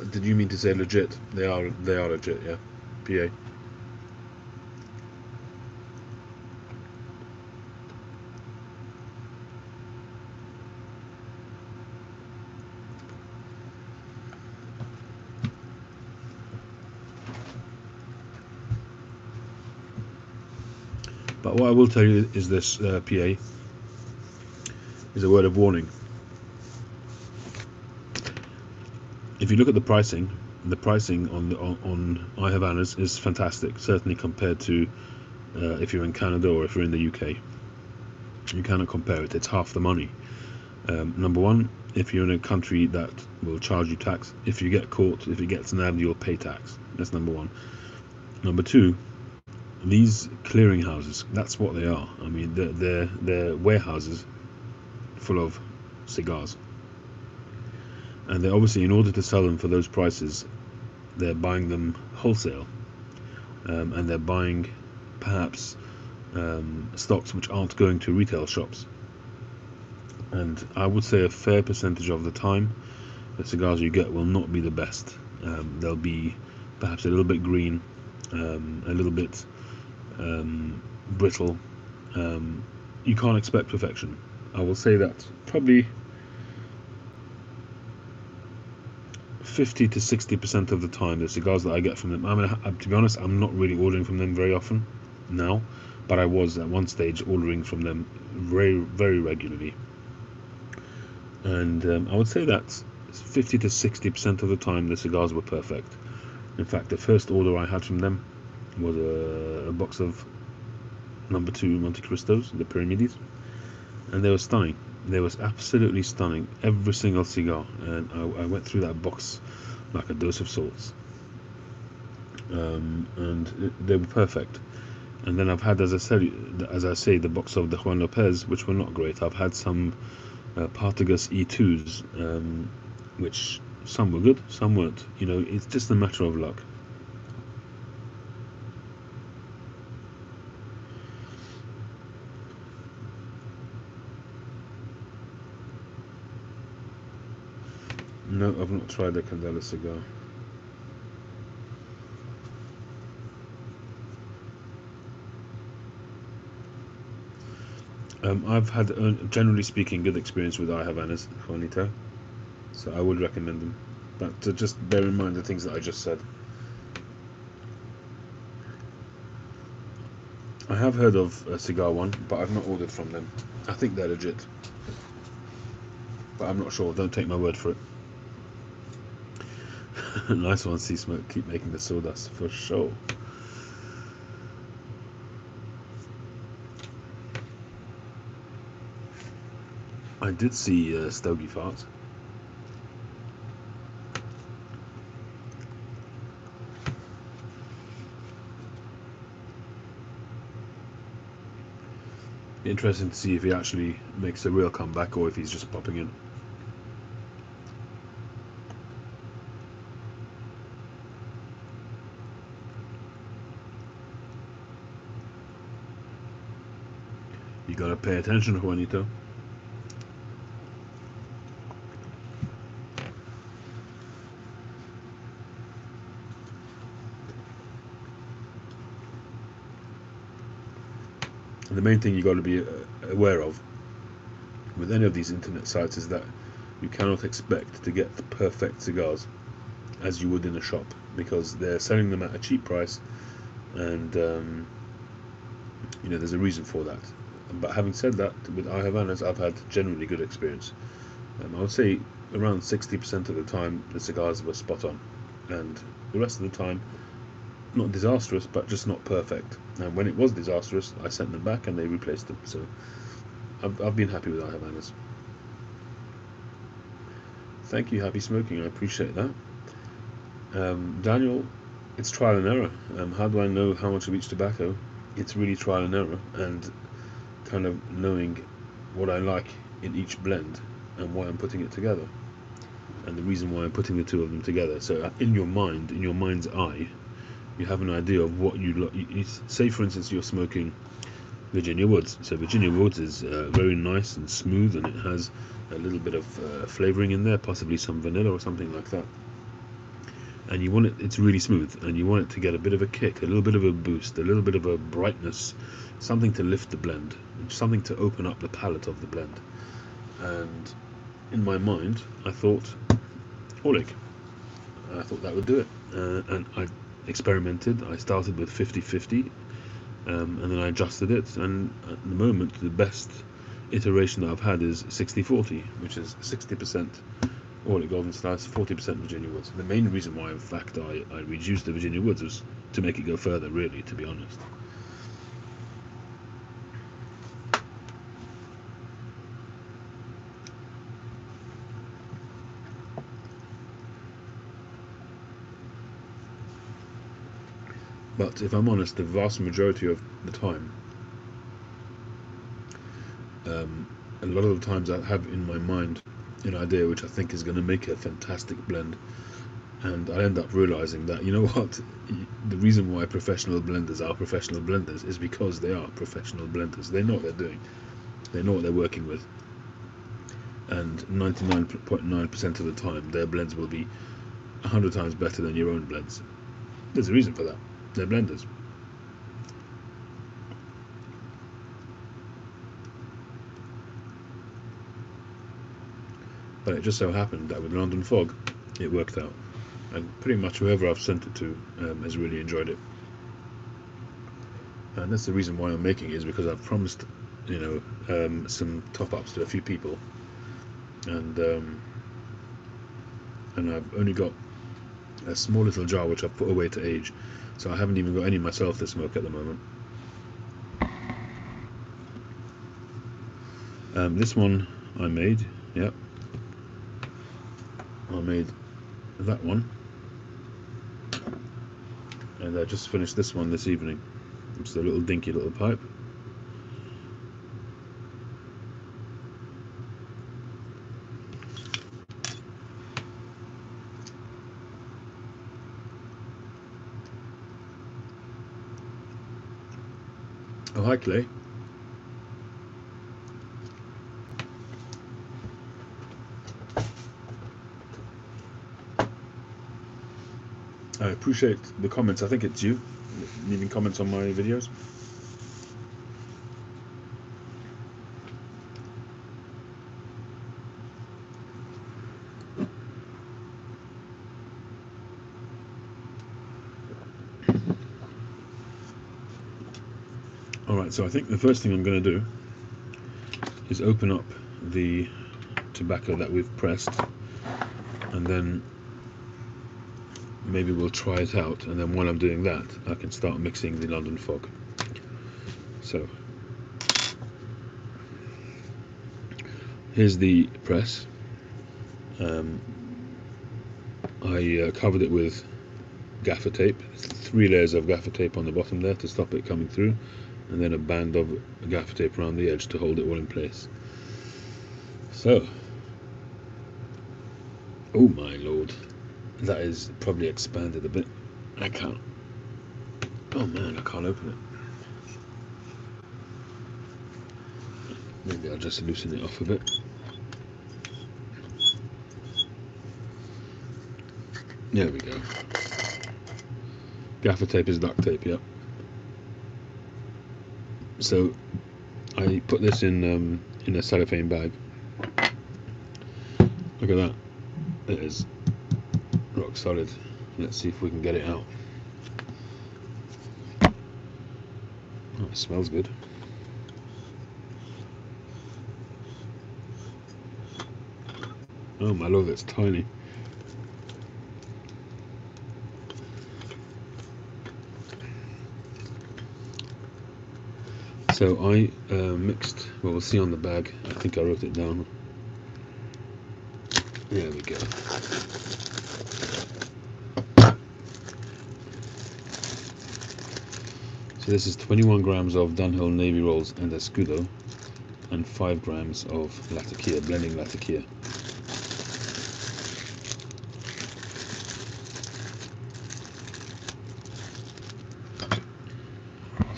Did you mean to say legit? They are legit, yeah. PA. But what I will tell you is this, PA, is a word of warning. If you look at the pricing on I Havanas is fantastic, certainly compared to if you're in Canada or if you're in the UK. You cannot compare it. It's half the money. Number one, if you're in a country that will charge you tax, if you get caught, if it gets nabbed, you'll pay tax. That's number one. Number two, these clearinghouses, that's what they are. I mean, they're warehouses full of cigars. And they're obviously, in order to sell them for those prices, they're buying them wholesale, and they're buying perhaps stocks which aren't going to retail shops. And I would say a fair percentage of the time, the cigars you get will not be the best. They'll be perhaps a little bit green, a little bit brittle. You can't expect perfection. I will say that probably 50 to 60% of the time, the cigars that I get from them, to be honest, I'm not really ordering from them very often now, but I was at one stage ordering from them very, very regularly. And I would say that 50 to 60% of the time the cigars were perfect. In fact, the first order I had from them was a box of number 2 Monte Cristos, the Pyramides, and they were stunning. They was absolutely stunning, every single cigar, and I went through that box like a dose of salts, and they were perfect. And then I've had, as I say, the box of the Juan Lopez, which were not great. I've had some Partagas E2s, which some were good, some weren't. You know, it's just a matter of luck. No, I've not tried the Candela cigar. I've had, generally speaking, good experience with I Havanas, Juanito, so I would recommend them. But just bear in mind the things that I just said. I have heard of Cigar One, but I've not ordered from them. I think they're legit, but I'm not sure. Don't take my word for it. Nice one, Sea Smoke. Keep making the sawdust for sure. I did see Stogie Fart. Interesting to see if he actually makes a real comeback or if he's just popping in. You gotta pay attention, Juanito. And the main thing you got to be aware of with any of these internet sites is that you cannot expect to get the perfect cigars as you would in a shop, because they're selling them at a cheap price, and you know, there's a reason for that. But having said that, with I Havanas, I've had generally good experience. I would say around 60% of the time the cigars were spot on, and the rest of the time not disastrous, but just not perfect. And when it was disastrous, I sent them back and they replaced them. So I've been happy with I Havanas. Thank you, Happy Smoking. I appreciate that. Daniel, it's trial and error. How do I know how much of each tobacco? It's really trial and error, and kind of knowing what I like in each blend and why I'm putting it together, and the reason why I'm putting the two of them together. So in your mind, in your mind's eye, you have an idea of what you like. Say, for instance, you're smoking Virginia Woods. So Virginia Woods is very nice and smooth, and it has a little bit of flavoring in there, possibly some vanilla or something like that. And you want it, it's really smooth, and you want it to get a bit of a kick, a little bit of a boost, a little bit of a brightness, something to lift the blend, something to open up the palate of the blend. And in my mind, I thought Oleg. I thought that would do it. And I experimented. I started with 50-50, and then I adjusted it. And at the moment, the best iteration that I've had is 60-40, which is 60% Oleg Golden Slice, 40% Virginia Woods. The main reason why, in fact, I reduced the Virginia Woods was to make it go further, really, to be honest. But if I'm honest, the vast majority of the time, a lot of the times I have in my mind an idea which I think is going to make a fantastic blend, and I end up realizing that, you know what, the reason why professional blenders are professional blenders is because they are professional blenders. They know what they're doing, they know what they're working with, and 99.9% of the time their blends will be 100 times better than your own blends. There's a reason for that. They're blenders. But it just so happened that with London Fog, it worked out, and pretty much whoever I've sent it to has really enjoyed it. And that's the reason why I'm making it, is because I've promised, you know, some top-ups to a few people, and I've only got a small little jar which I've put away to age, so I haven't even got any myself to smoke at the moment. This one I made, yep, I made that one, and I just finished this one this evening. It's a little dinky little pipe. Oh, hi Clay. I appreciate the comments. I think it's you leaving comments on my videos. Alright, so I think the first thing I'm going to do is open up the tobacco that we've pressed, and then maybe we'll try it out, and then while I'm doing that I can start mixing the London Fog. So here's the press. I covered it with gaffer tape, 3 layers of gaffer tape on the bottom there to stop it coming through, and then a band of gaffer tape around the edge to hold it all in place. So, oh my lord, that is probably expanded a bit. I can't, oh man, I can't open it. Maybe I'll just loosen it off a bit. There we go. Gaffer tape is duct tape, yep. So I put this in a cellophane bag. Look at that. It is rock solid. Let's see if we can get it out. Oh, it smells good. Oh my lord, it's tiny. So I mixed, well, we'll see on the bag, I think I wrote it down. There we go. So this is 21 grams of Dunhill Navy Rolls and Escudo, and 5 grams of Latakia, blending Latakia.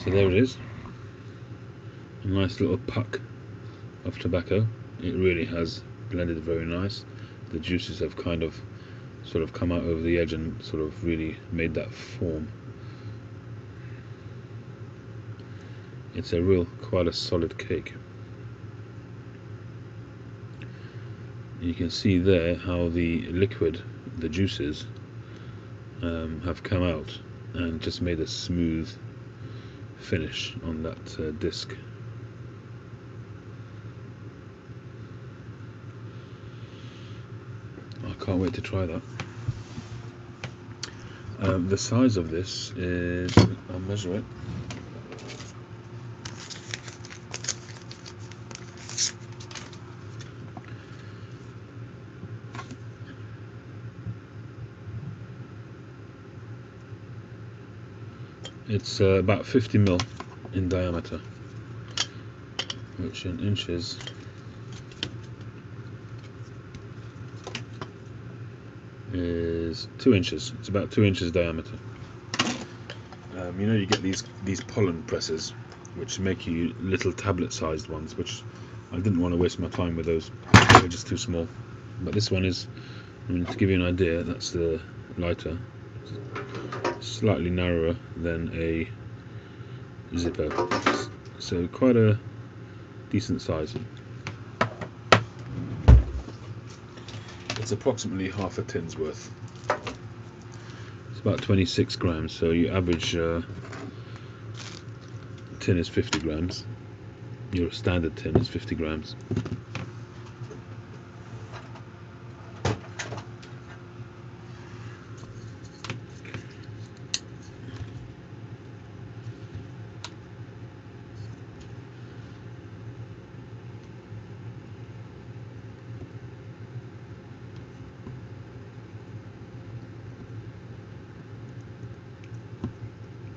So there it is. A nice little puck of tobacco. It really has blended very nice. The juices have kind of sort of come out over the edge and sort of really made that form. It's a real, quite a solid cake. You can see there how the liquid, the juices, have come out and just made a smooth finish on that disc. I can't wait to try that. The size of this is, I'll measure it. It's about 50 mil in diameter, which in inches is 2 inches. It's about 2 inches diameter. You know, you get these pollen presses, which make you little tablet-sized ones, which I didn't want to waste my time with those. They were just too small. But this one is, I mean, to give you an idea, that's the lighter. Slightly narrower than a Zippo, so quite a decent size. It's approximately half a tin's worth. It's about 26 grams, so your average tin is 50 grams. Your standard tin is 50 grams.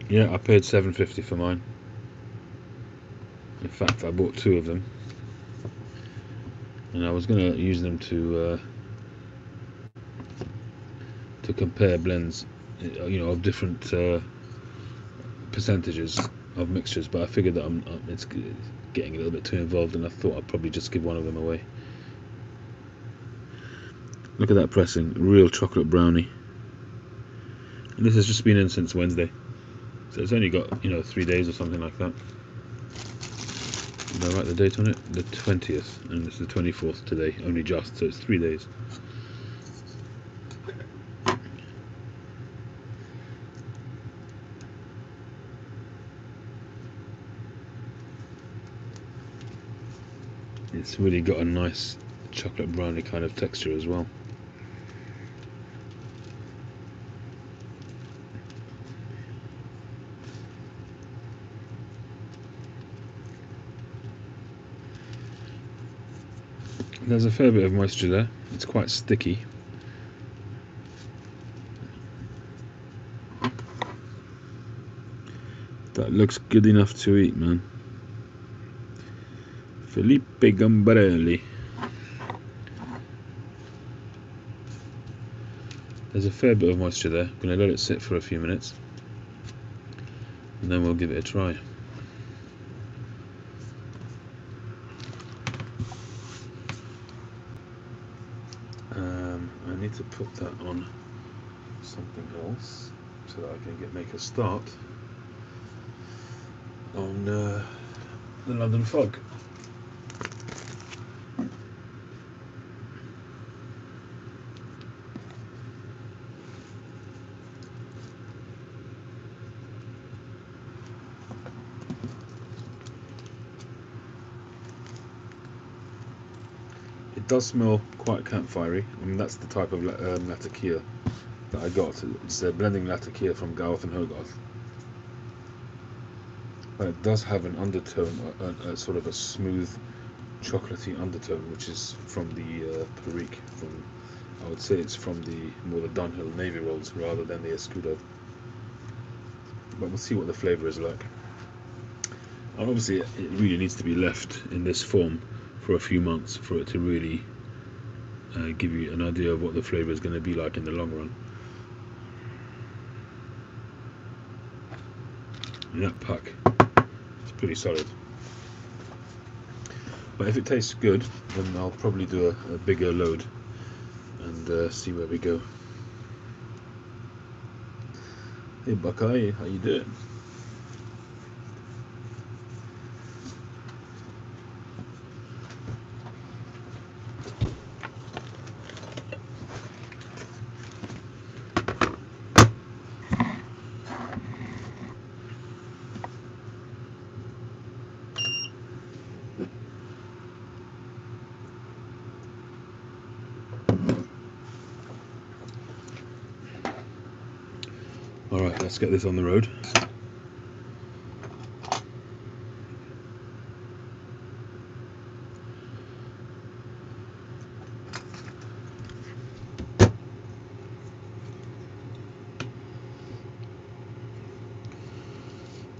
Yeah, I paid $7.50 for mine. In fact, I bought 2 of them, and I was going to use them to compare blends, of different percentages of mixtures. But I figured that it's getting a little bit too involved, and I thought I'd probably just give one of them away. Look at that pressing, real chocolate brownie. And this has just been in since Wednesday, so it's only got 3 days or something like that. Did I write the date on it? The 20th, and it's the 24th today. Only just, so it's 3 days. It's really got a nice chocolate brownie kind of texture as well. There's a fair bit of moisture there. It's quite sticky. That looks good enough to eat, man. Felipe Gambarelli. There's a fair bit of moisture there. I'm going to let it sit for a few minutes, and then we'll give it a try. I need to put that on something else so that I can make a start on the London Fog. It does smell quite campfirey. I mean, that's the type of Latakia that I got. It's a blending Latakia from Garth and Hogarth. But it does have an undertone, a sort of a smooth, chocolatey undertone, which is from the Perique. I would say it's from the Dunhill Navy rolls rather than the Escudo. But we'll see what the flavour is like. And obviously, it really needs to be left in this form for a few months for it to really give you an idea of what the flavour is going to be like in the long run. And that pack is pretty solid. But if it tastes good, then I'll probably do a bigger load and see where we go. Hey Buckeye, how you doing? Alright, let's get this on the road.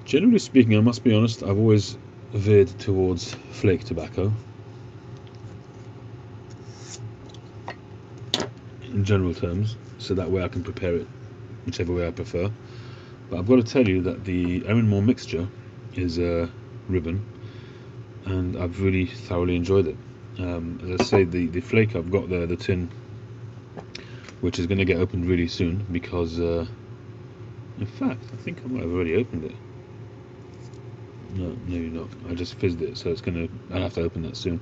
Generally speaking, I must be honest, I've always veered towards flake tobacco. In general terms, so that way I can prepare it whichever way I prefer. But I've got to tell you that the Erin Moore mixture is a ribbon, and I've really thoroughly enjoyed it. As I say, the flake I've got there, the tin, which is going to get opened really soon because, in fact, I think I might have already opened it. No, maybe not. I just fizzed it, so I'll have to open that soon.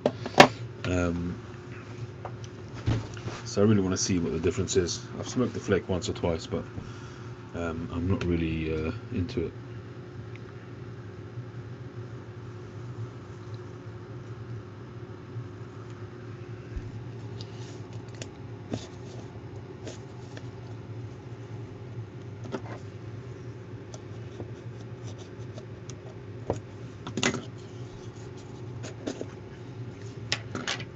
So I really want to see what the difference is. I've smoked the flake once or twice, but I'm not really into it.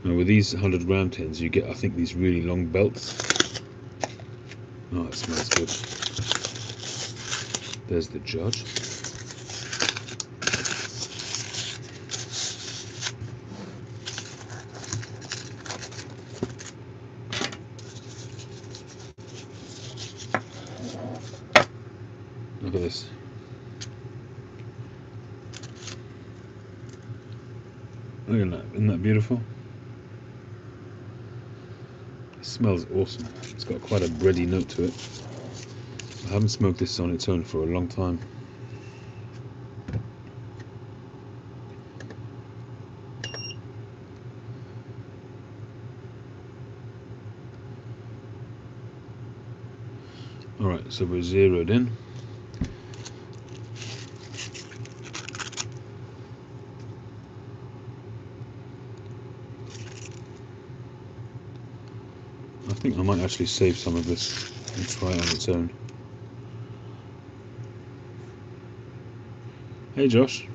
Now with these 100-gram tins, you get, I think, these really long belts. Oh, it smells good. There's the judge. Look at this. Look at that. Isn't that beautiful? It smells awesome. It's got quite a bready note to it. I haven't smoked this on its own for a long time. Alright, so we're zeroed in. I think I might actually save some of this and try it on its own. Hey Josh.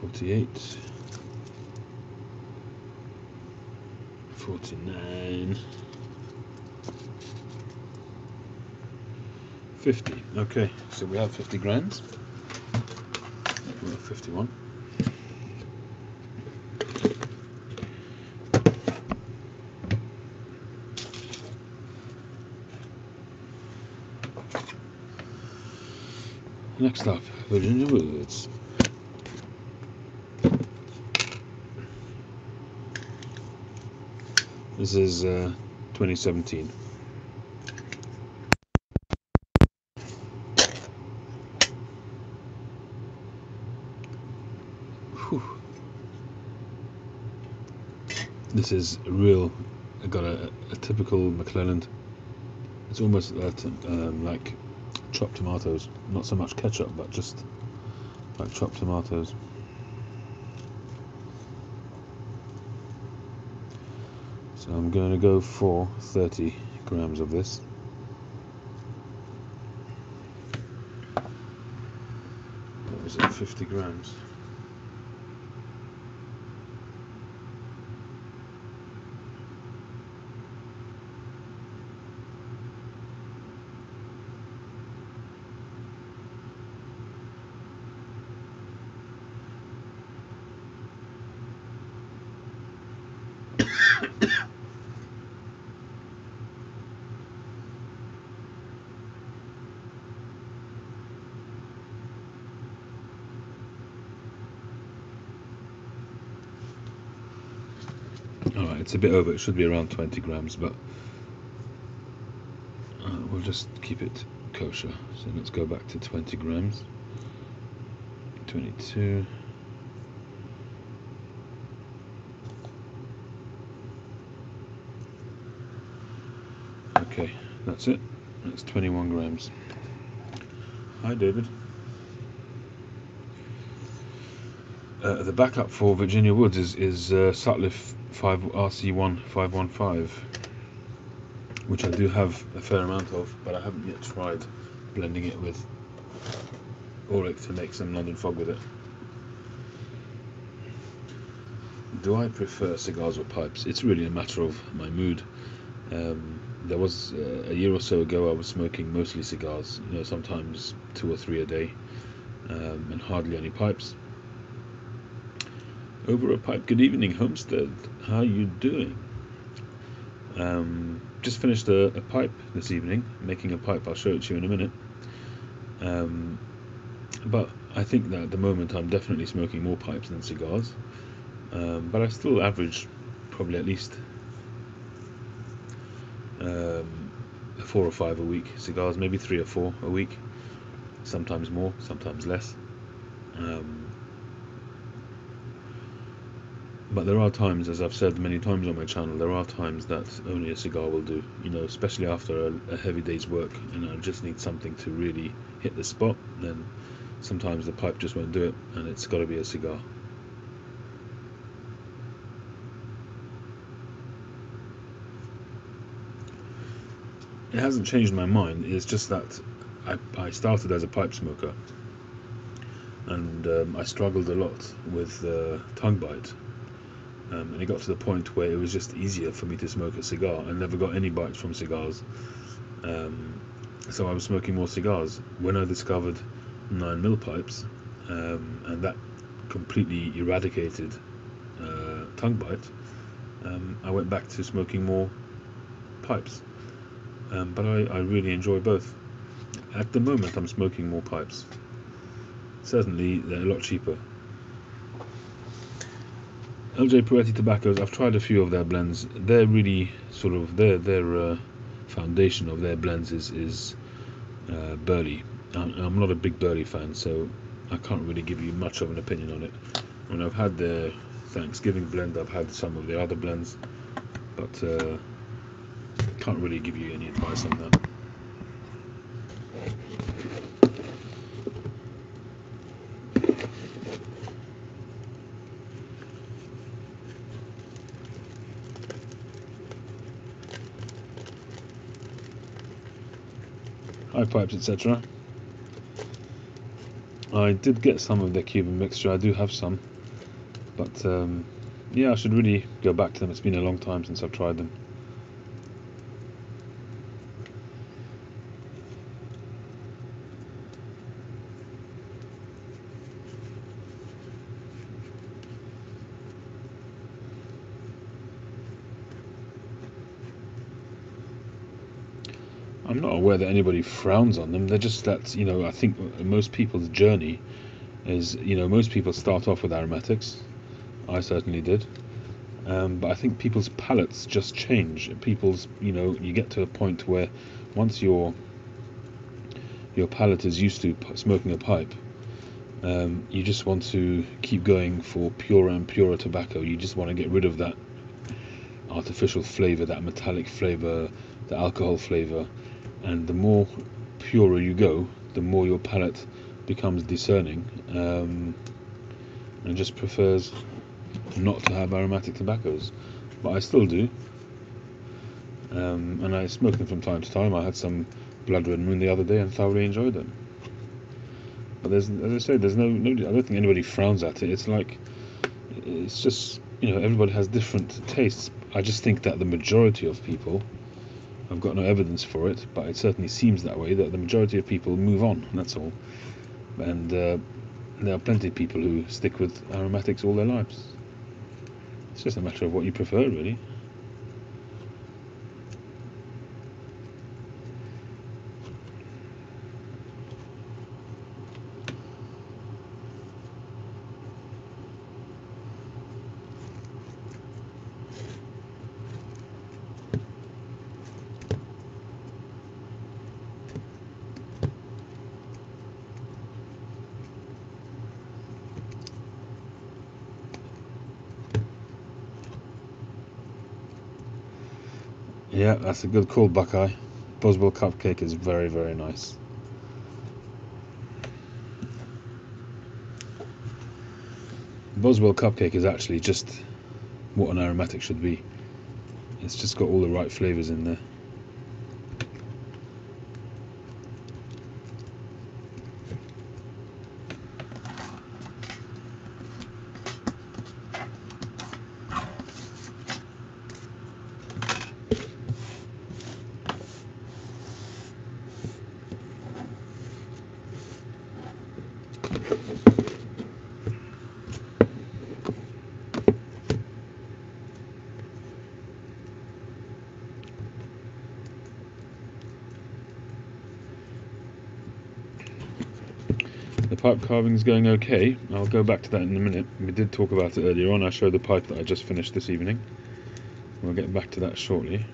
$48, $49, $50. Okay, so we have 50 grams. We have 51. Next up, Virginia Woods. This is 2017. Whew. This is real. I got a typical McClelland. It's almost like chopped tomatoes. Not so much ketchup, but just like chopped tomatoes. So I'm going to go for 30 grams of this. What was it? 50 grams. Alright, it's a bit over. It should be around 20 grams, but we'll just keep it kosher. So let's go back to 20 grams. 22. Okay, that's it. That's 21 grams. Hi, David. The backup for Virginia Woods is Sutliff 5 RC1 515, which I do have a fair amount of, but I haven't yet tried blending it with Auric to make some London Fog with it. Do I prefer cigars or pipes? It's really a matter of my mood. There was a year or so ago I was smoking mostly cigars, sometimes 2 or 3 a day, and hardly any pipes. Over a pipe. Good evening, Homestead. How are you doing? Just finished a pipe this evening, making a pipe. I'll show it to you in a minute. But I think that at the moment I'm definitely smoking more pipes than cigars. But I still average probably at least 4 or 5 a week. Cigars maybe 3 or 4 a week. Sometimes more, sometimes less. But there are times, as I've said many times on my channel, there are times that only a cigar will do, especially after a heavy day's work, and I just need something to really hit the spot. Then sometimes the pipe just won't do it, and it's got to be a cigar. it hasn't changed my mind. It's just that I started as a pipe smoker, and I struggled a lot with tongue bite. And it got to the point where it was just easier for me to smoke a cigar. I never got any bites from cigars, so I was smoking more cigars. When I discovered 9mm pipes, and that completely eradicated tongue bite, I went back to smoking more pipes. But I really enjoy both. At the moment, I'm smoking more pipes. Certainly, they're a lot cheaper. LJ Peretti tobaccos, I've tried a few of their blends. They're really sort of their foundation of their blends is Burley. I'm not a big Burley fan, so I can't really give you much of an opinion on it. I mean, I've had their Thanksgiving blend, I've had some of the other blends, but can't really give you any advice on that. High pipes, etc. I did get some of their Cuban mixture. I do have some, but yeah, I should really go back to them. It's been a long time since I've tried them. I'm not aware that anybody frowns on them. They're just that, I think most people's journey is, most people start off with aromatics. I certainly did. But I think people's palates just change. You get to a point where once your palate is used to smoking a pipe, you just want to keep going for purer and purer tobacco. You just want to get rid of that artificial flavor, that metallic flavor, the alcohol flavor. And the more purer you go, the more your palate becomes discerning, and just prefers not to have aromatic tobaccos. But I still do, and I smoke them from time to time. I had some Blood Red Moon the other day and thoroughly enjoyed them. But as I said, there's no, I don't think anybody frowns at it. It's just, everybody has different tastes. I just think that the majority of people, I've got no evidence for it, but it certainly seems that way, that the majority of people move on, that's all. And there are plenty of people who stick with aromatics all their lives. It's just a matter of what you prefer, really. Yeah, that's a good call, Buckeye. Boswell Cupcake is very, very nice. Boswell Cupcake is actually just what an aromatic should be. It's just got all the right flavours in there. The pipe carving is going okay. I'll go back to that in a minute. We did talk about it earlier on. I showed the pipe that I just finished this evening. We'll get back to that shortly.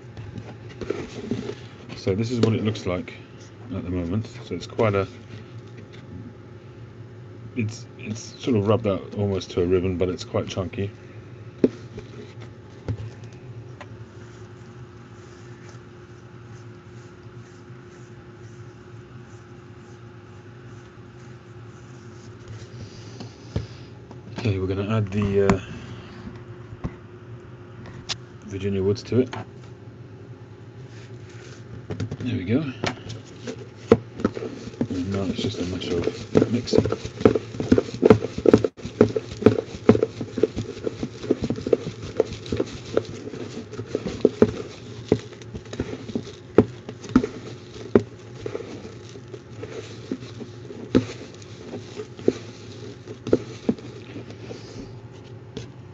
So this is what it looks like at the moment. So it's quite a... It's sort of rubbed out almost to a ribbon, but it's quite chunky. Okay, we're going to add the Virginia Woods to it. There we go. And now it's just a matter of mixing.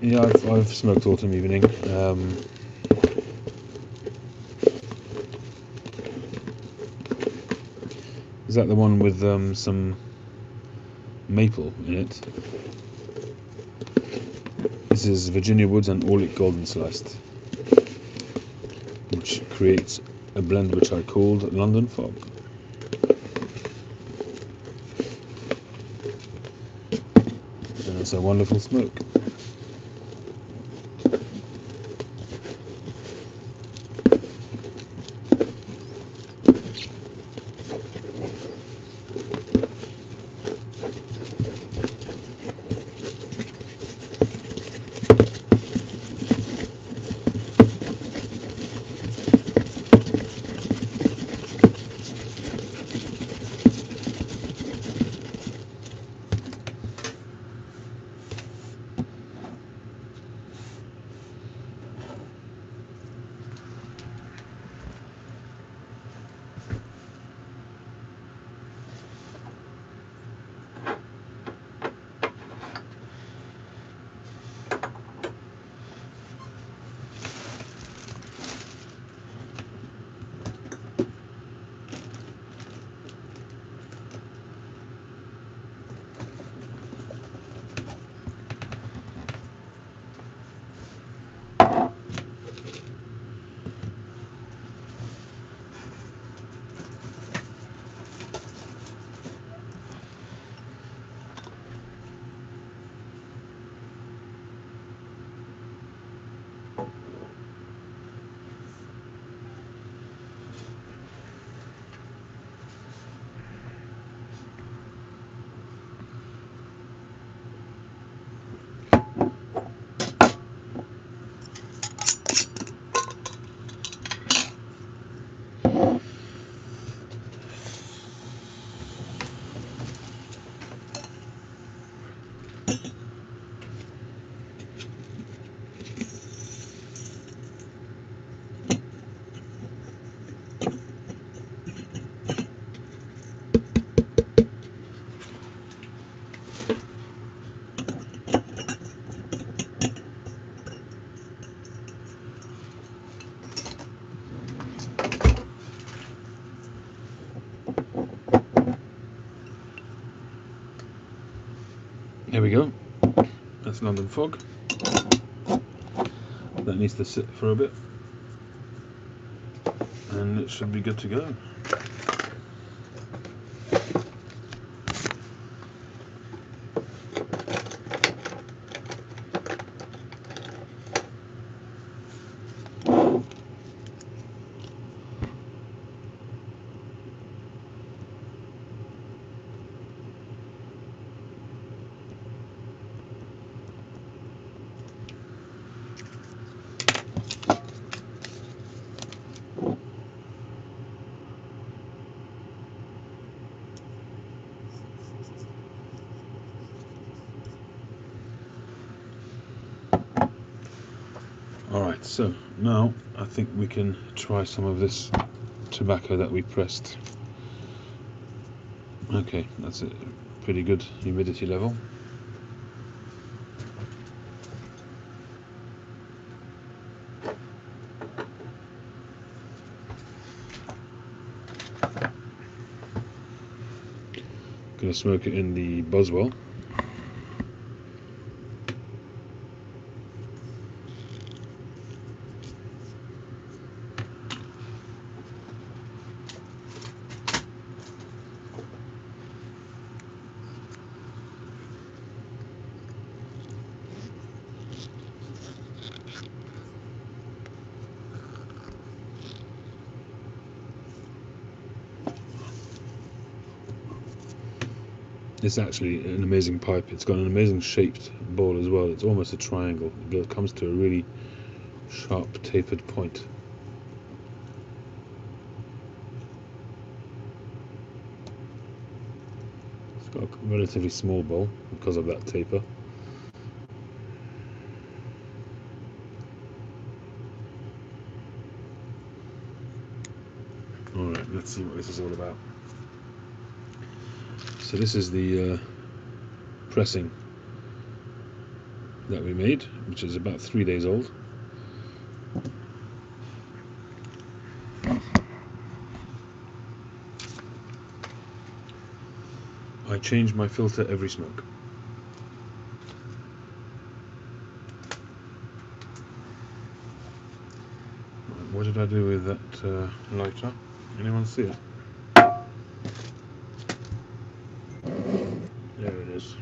Yeah, I've smoked Autumn Evening. Is that the one with some maple in it? This is Virginia Woods and Orlick Golden Sliced, which creates a blend which I called London Fog. And it's a wonderful smoke. Here we go. That's London Fog. That needs to sit for a bit, and it should be good to go. Alright, so now I think we can try some of this tobacco that we pressed. Okay, that's a pretty good humidity level. Gonna smoke it in the Boswell. It's actually an amazing pipe. It's got an amazing shaped bowl as well. It's almost a triangle. It comes to a really sharp tapered point. Got a relatively small bowl because of that taper. Alright, let's see what this is all about. So this is the pressing that we made, which is about 3 days old. I change my filter every smoke. What did I do with that lighter? Anyone see it? There it is.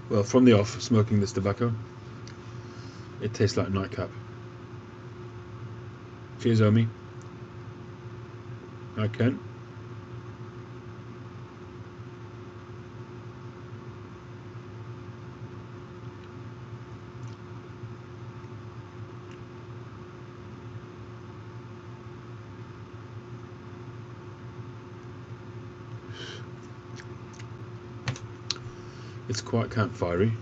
Well, from the off, smoking this tobacco, it tastes like nightcap. Cheers, Omi. Hi, Ken. It's quite campfirey.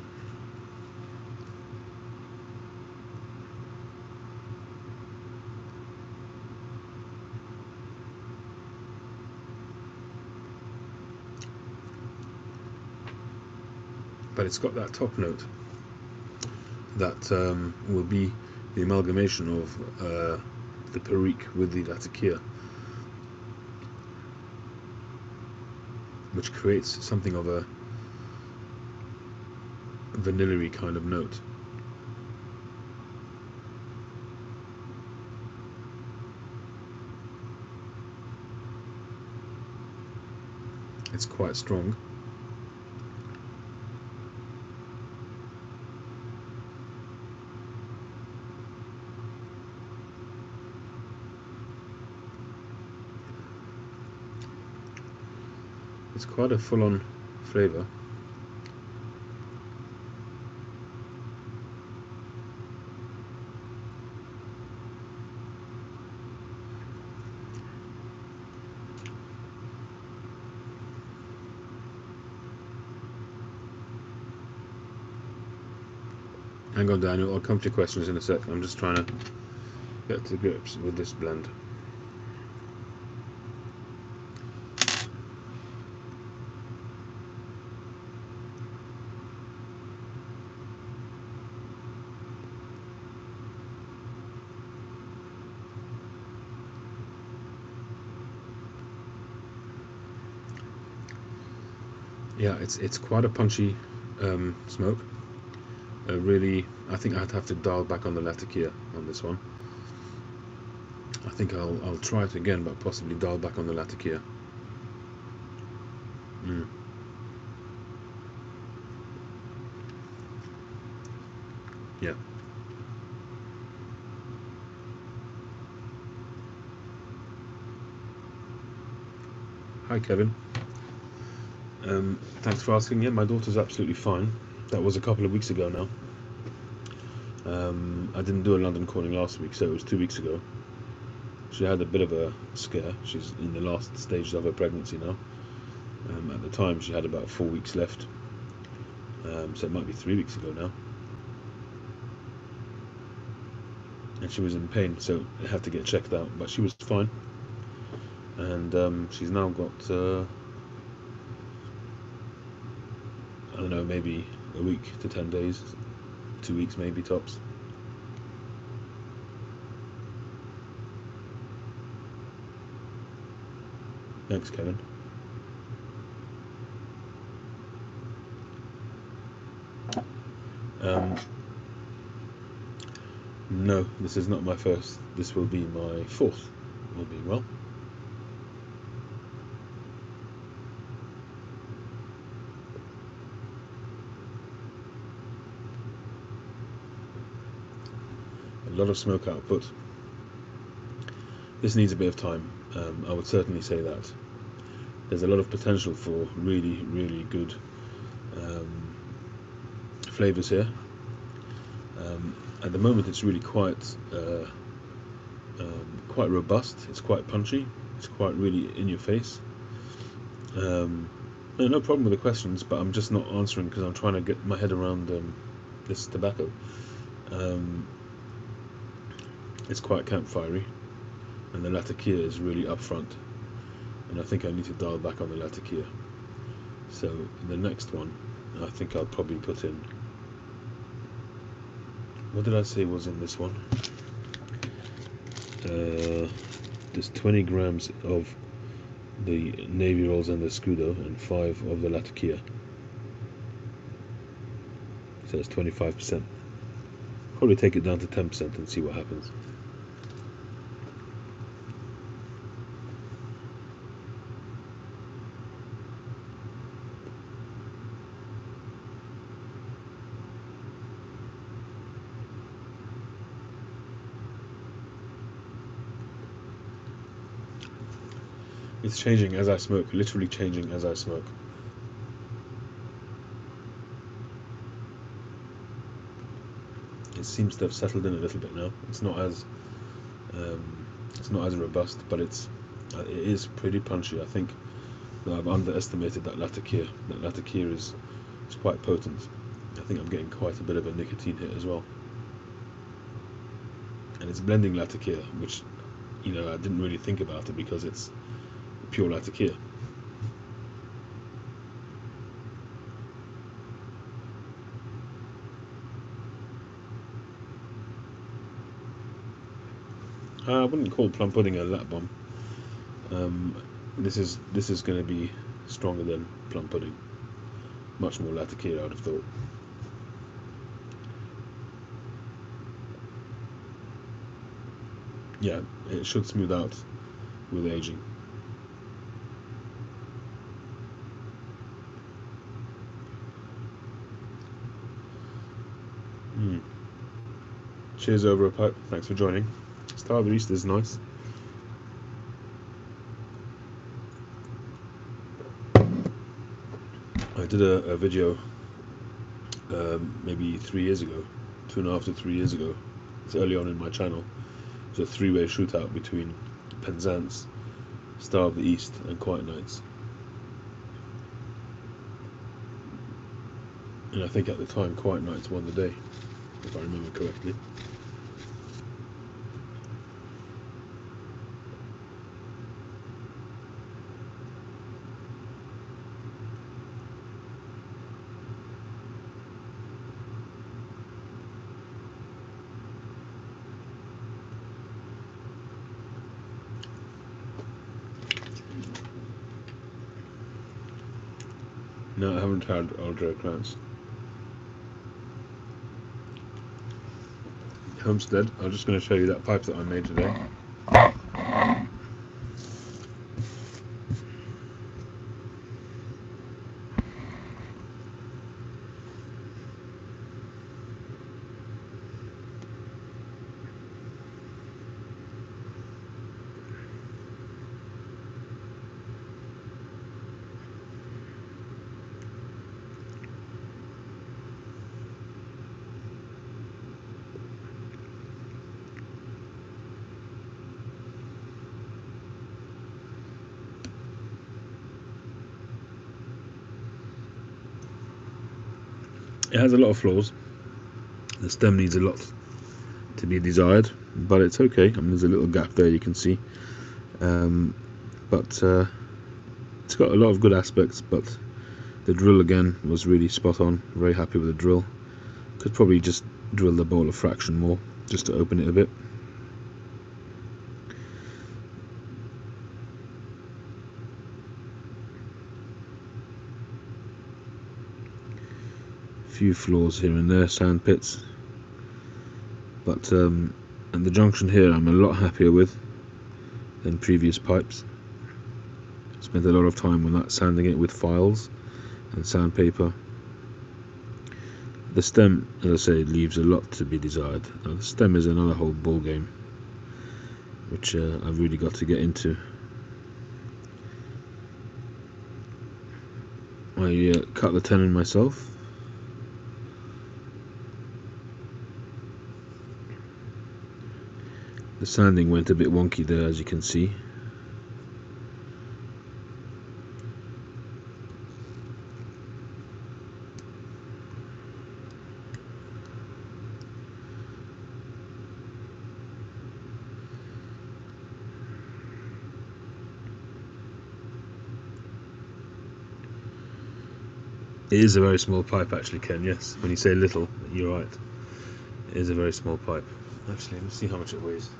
But it's got that top note that will be the amalgamation of the Perique with the Latakia, which creates something of a vanilla-y kind of note. It's quite strong. It's quite a full-on flavour. Hang on, Daniel, I'll come to your questions in a sec. I'm just trying to get to grips with this blend. Yeah, it's quite a punchy smoke. Really, I think I'd have to dial back on the Latakia on this one. I think I'll try it again, but possibly dial back on the Latakia. Yeah. Hi, Kevin. Thanks for asking. Yeah, my daughter's absolutely fine. That was a couple of weeks ago now. I didn't do a London calling last week, so it was 2 weeks ago. She had a bit of a scare. She's in the last stages of her pregnancy now. At the time, she had about 4 weeks left. So it might be 3 weeks ago now. and she was in pain, so I had to get checked out, but she was fine. And she's now got I don't know, maybe a week to 10 days, 2 weeks maybe tops. Thanks, Kevin. No, this is not my first. This will be my fourth, all being well. A lot of smoke output. This needs a bit of time. I would certainly say that. There's a lot of potential for really, really good flavors here. At the moment, it's really quite robust. It's quite punchy. It's quite really in your face. No problem with the questions, but I'm just not answering because I'm trying to get my head around this tobacco. It's quite campfirey, and the Latakia is really upfront, and I think I need to dial back on the Latakia. So the next one, I think I'll probably put in, what did I say was in this one? There's 20 grams of the Navy Rolls and the Scudo, and 5 of the Latakia. So it's 25%. Probably take it down to 10% and see what happens. It's changing as I smoke, literally changing as I smoke. It seems to have settled in a little bit now. It's not as robust, but it is pretty punchy. I think that I've underestimated that Latakia. That Latakia is quite potent. I think I'm getting quite a bit of a nicotine hit as well. And it's blending Latakia, which, I didn't really think about it because it's pure Latakia. I wouldn't call plum pudding a lat bomb. This is going to be stronger than plum pudding. Much more Latakia, I would have thought. Yeah, it should smooth out with aging. Cheers over a pipe. Thanks for joining. Star of the East is nice. I did a video maybe 3 years ago, 2.5 to 3 years ago. It's early on in my channel. It's a 3-way shootout between Penzance, Star of the East, and Quiet Nights. And I think at the time Quiet Nights won the day, if I remember correctly. No, I haven't had Aldera Krantz. Homestead, I'm just going to show you that pipe that I made today. It has a lot of flaws. The stem needs a lot to be desired. but it's okay. I mean, there's a little gap there you can see, but it's got a lot of good aspects. But the drill again was really spot on. Very happy with the drill. Could probably just drill the bowl a fraction more just to open it a bit. Few flaws here and there, sand pits, but and the junction here I'm a lot happier with than previous pipes. Spent a lot of time on that, sanding it with files and sandpaper. The stem, as I say, leaves a lot to be desired. Now, the stem is another whole ball game, which I've really got to get into. I cut the tenon myself. The sanding went a bit wonky there, as you can see. It is a very small pipe actually, Ken, yes. When you say little, you're right. It is a very small pipe. Actually, let's see how much it weighs.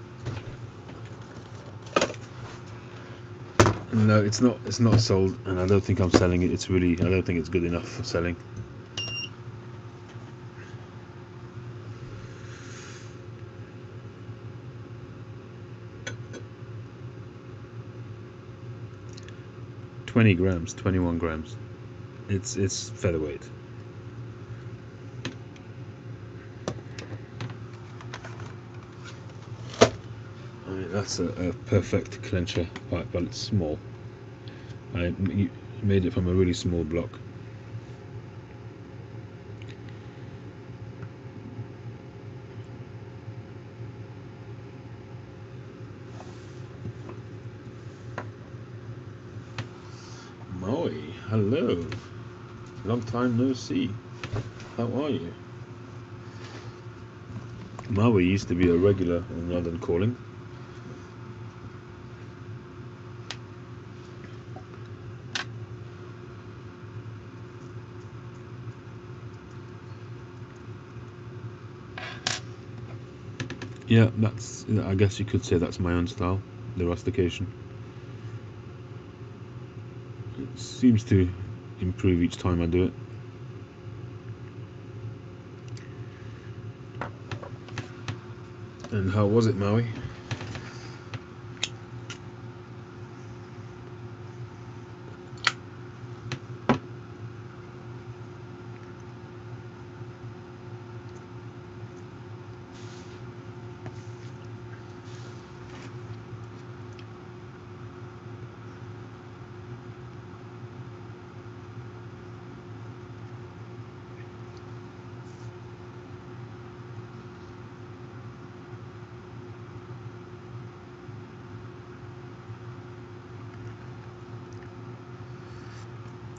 No, it's not sold, and I don't think I'm selling it. I don't think it's good enough for selling. grams, 21 grams. It's featherweight. I mean, that's a perfect clencher pipe, but it's small. I made it from a really small block. Maui, hello. Long time no see. How are you? Maui used to be a regular in London Calling. Yeah, I guess you could say that's my own style, the rustication. It seems to improve each time I do it. And how was it, Maui?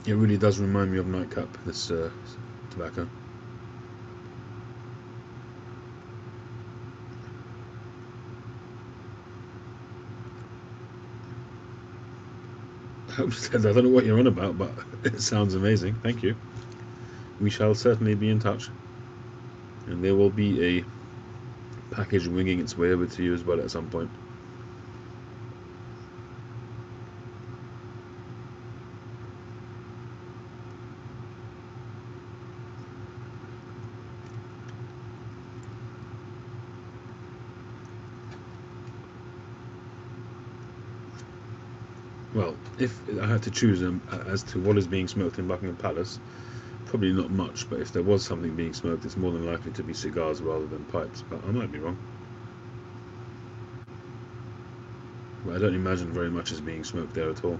It really does remind me of Nightcap, this tobacco. I don't know what you're on about, but it sounds amazing. Thank you. We shall certainly be in touch, and there will be a package winging its way over to you as well at some point. Well, if I had to choose as to what is being smoked in Buckingham Palace, probably not much, but if there was something being smoked, it's more than likely to be cigars rather than pipes, but I might be wrong. But I don't imagine very much is being smoked there at all.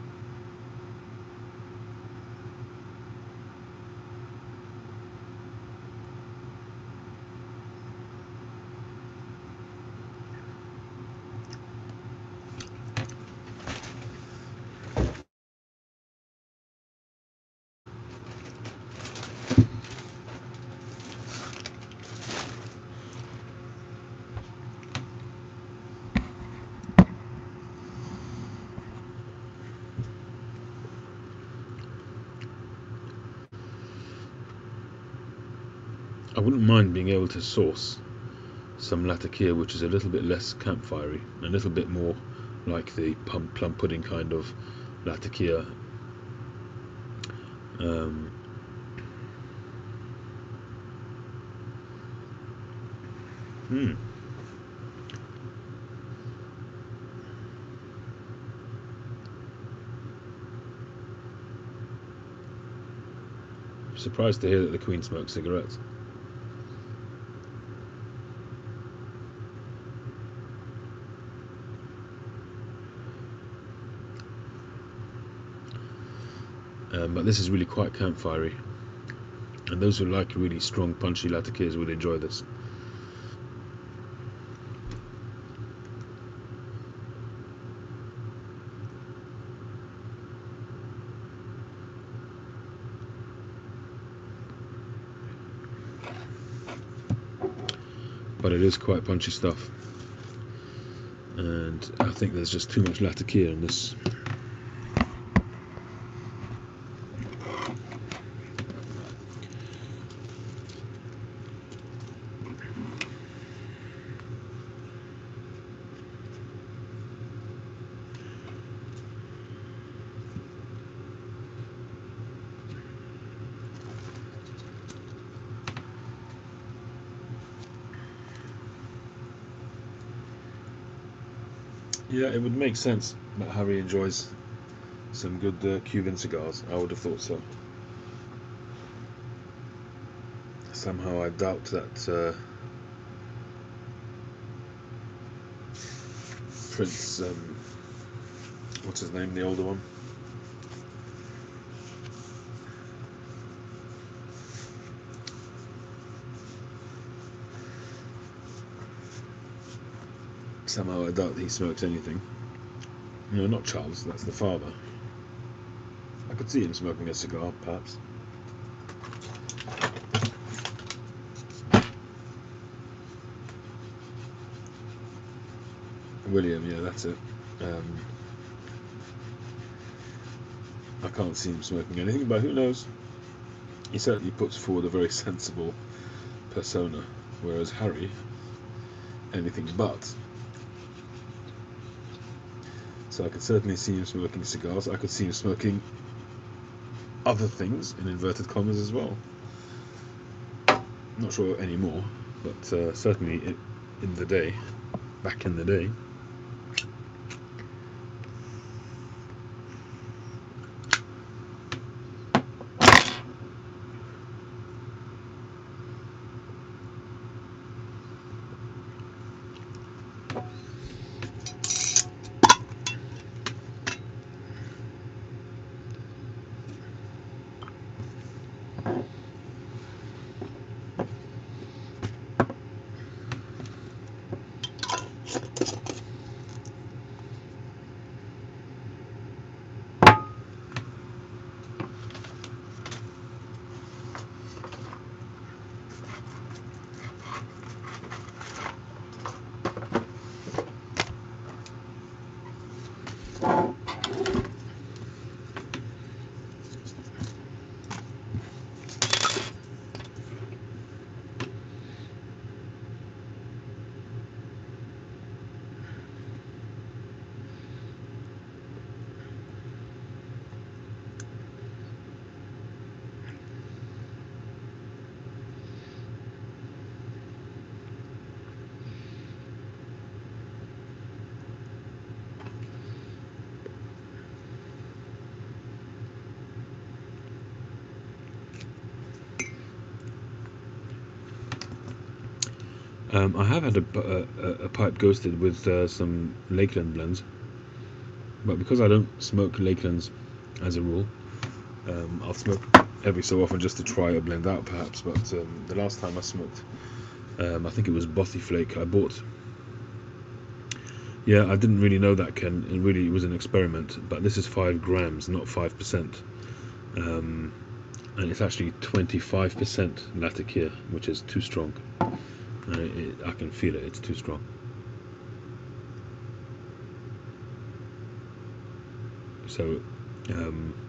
I wouldn't mind being able to source some Latakia which is a little bit less campfirey, a little bit more like the plum pudding kind of Latakia. Surprised to hear that the Queen smokes cigarettes. But this is really quite campfirey, and those who like really strong, punchy Latakias would enjoy this. But it is quite punchy stuff, and I think there's just too much Latakia in this. Yeah, it would make sense that Harry enjoys some good Cuban cigars. I would have thought so. Somehow I doubt that Prince, what's his name, the older one? Somehow I doubt that he smokes anything. No, not Charles, that's the father. I could see him smoking a cigar, perhaps. William, yeah, that's it. I can't see him smoking anything, but who knows? He certainly puts forward a very sensible persona, whereas Harry, anything but. So I could certainly see him smoking cigars. I could see him smoking other things, in inverted commas, as well. Not sure anymore, but certainly in the day, back in the day. I have had a pipe ghosted with some Lakeland blends, but because I don't smoke Lakelands as a rule, I'll smoke every so often just to try a blend out, perhaps. But the last time I smoked, I think it was Bothy Flake I bought. Yeah, I didn't really know that, Ken. It was an experiment, but this is 5 grams, not 5%. And it's actually 25% Latakia, which is too strong. I can feel it, it's too strong. So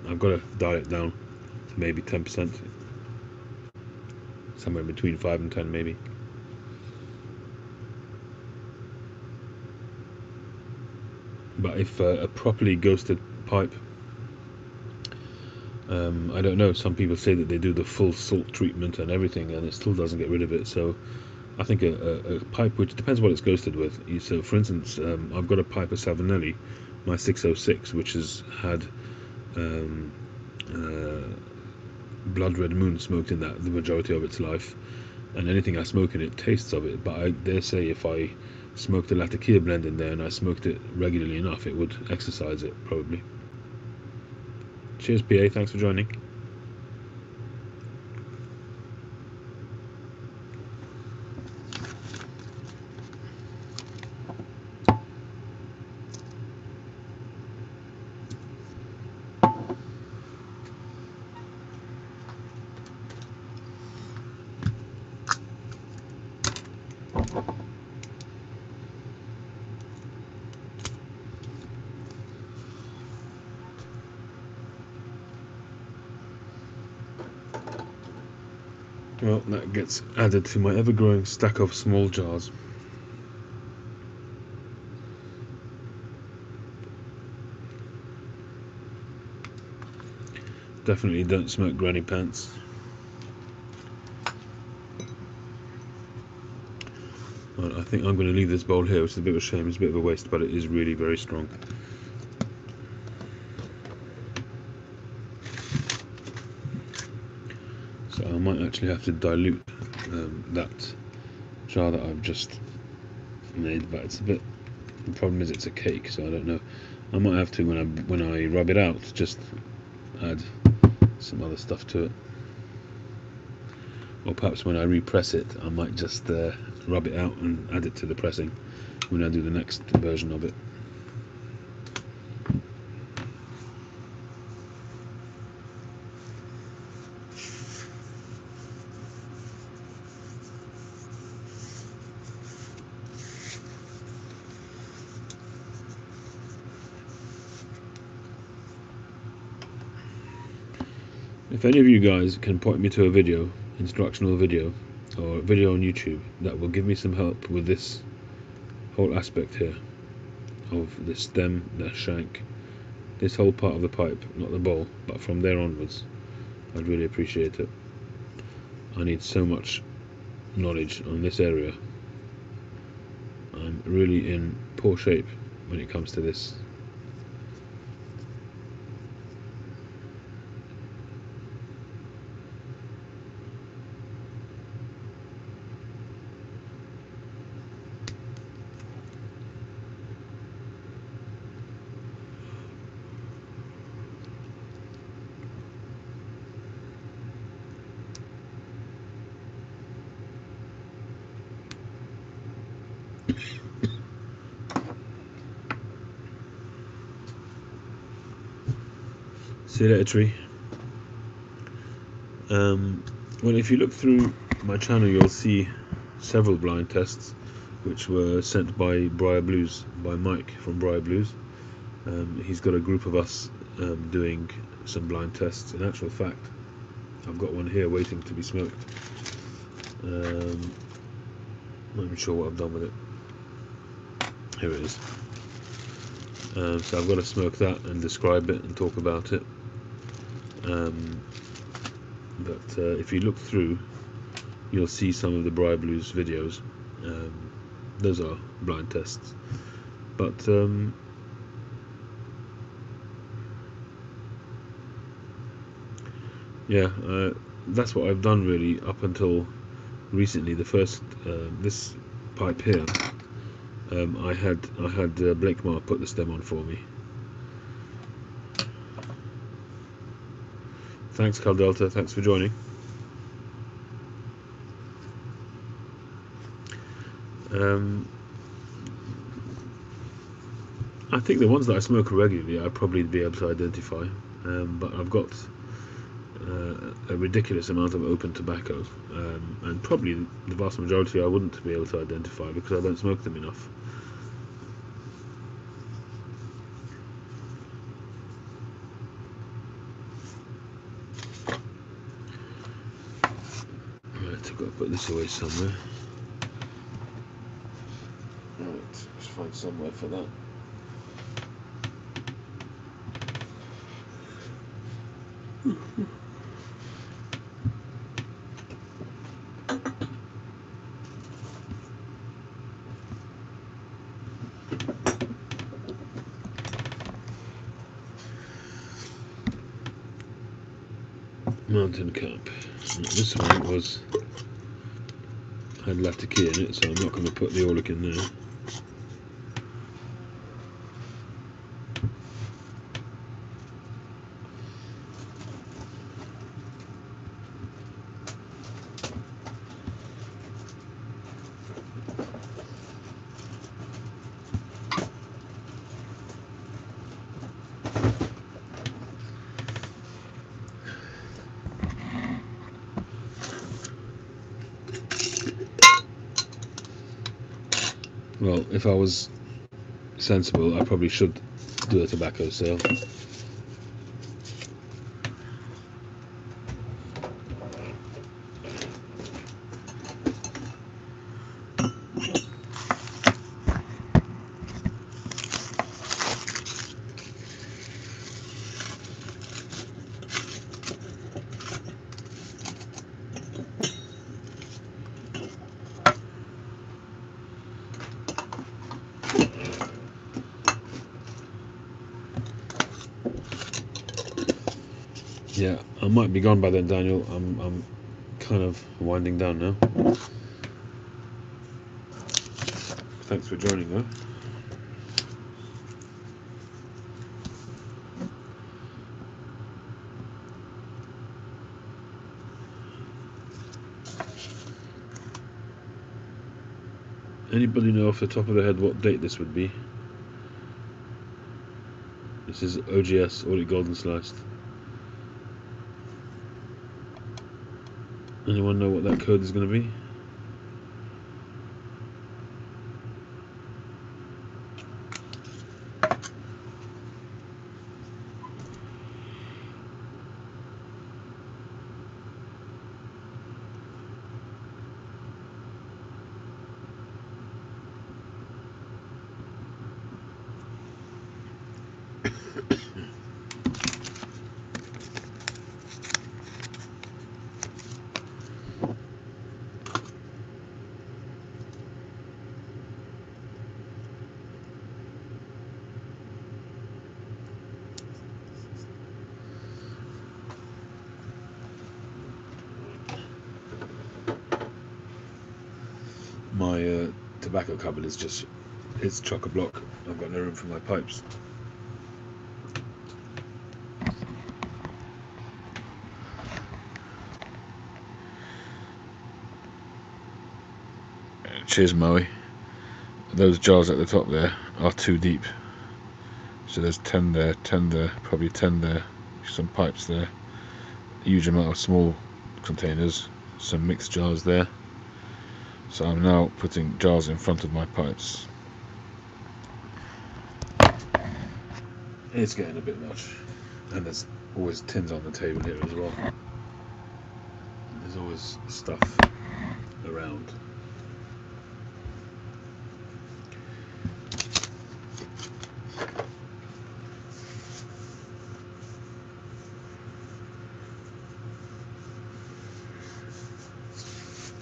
I've got to dial it down to maybe 10%. somewhere between 5 and 10 maybe. But if a properly ghosted pipe, I don't know, some people say that they do the full salt treatment and everything and it still doesn't get rid of it. So I think a pipe, which depends what it's ghosted with. So for instance, I've got a pipe of Savinelli, my 606, which has had blood red moon smoked in that the majority of its life, and anything I smoke in it tastes of it. But I dare say if I smoked a Latakia blend in there and I smoked it regularly enough, it would exercise it probably. Cheers, PA, thanks for joining. Well, that gets added to my ever-growing stack of small jars. Definitely don't smoke granny pants. Well, I think I'm going to leave this bowl here, which is a bit of a shame. It's a bit of a waste, but it is really very strong. So I might actually have to dilute that jar that I've just made, but it's a bit. The problem is it's a cake, so I don't know. I might have to when I rub it out, just add some other stuff to it, or perhaps when I repress it, I might just rub it out and add it to the pressing when I do the next version of it. If any of you guys can point me to a video, instructional video, or a video on YouTube that will give me some help with this whole aspect here of the stem, the shank, this whole part of the pipe, not the bowl, but from there onwards, I'd really appreciate it. I need so much knowledge on this area. I'm really in poor shape when it comes to this. See you later, tree. Well, if you look through my channel, you'll see several blind tests which were sent by Briar Blues, by Mike from Briar Blues. He's got a group of us doing some blind tests. In actual fact, I've got one here waiting to be smoked. Not even sure what I've done with it. Here it is. So I've got to smoke that and describe it and talk about it. But if you look through, you'll see some of the Briar Blues videos. Those are blind tests. But yeah, that's what I've done really up until recently. The first this pipe here, I had Blake Marr put the stem on for me. Thanks, Cal Delta. Thanks for joining. I think the ones that I smoke regularly, I'd probably be able to identify. But I've got a ridiculous amount of open tobacco, and probably the vast majority I wouldn't be able to identify because I don't smoke them enough. I've got to put this away somewhere. Right, let's find somewhere for that. Mountain Camp. This one had Latakia in it, so I'm not going to put the Orlik in there. Well, if I was sensible, I probably should do a tobacco sale. Yeah, I might be gone by then, Daniel. I'm kind of winding down now. Thanks for joining, though. Anybody know off the top of their head what date this would be? This is OGS, Orlik Golden Sliced. Anyone know what that code is going to be? My tobacco cupboard is just, it's chock-a-block. I've got no room for my pipes. Cheers, Moe. Those jars at the top there are too deep. So there's 10 there, 10 there, probably 10 there, some pipes there, a huge amount of small containers, some mixed jars there. So I'm now putting jars in front of my pipes. It's getting a bit much. And there's always tins on the table here as well. There's always stuff around.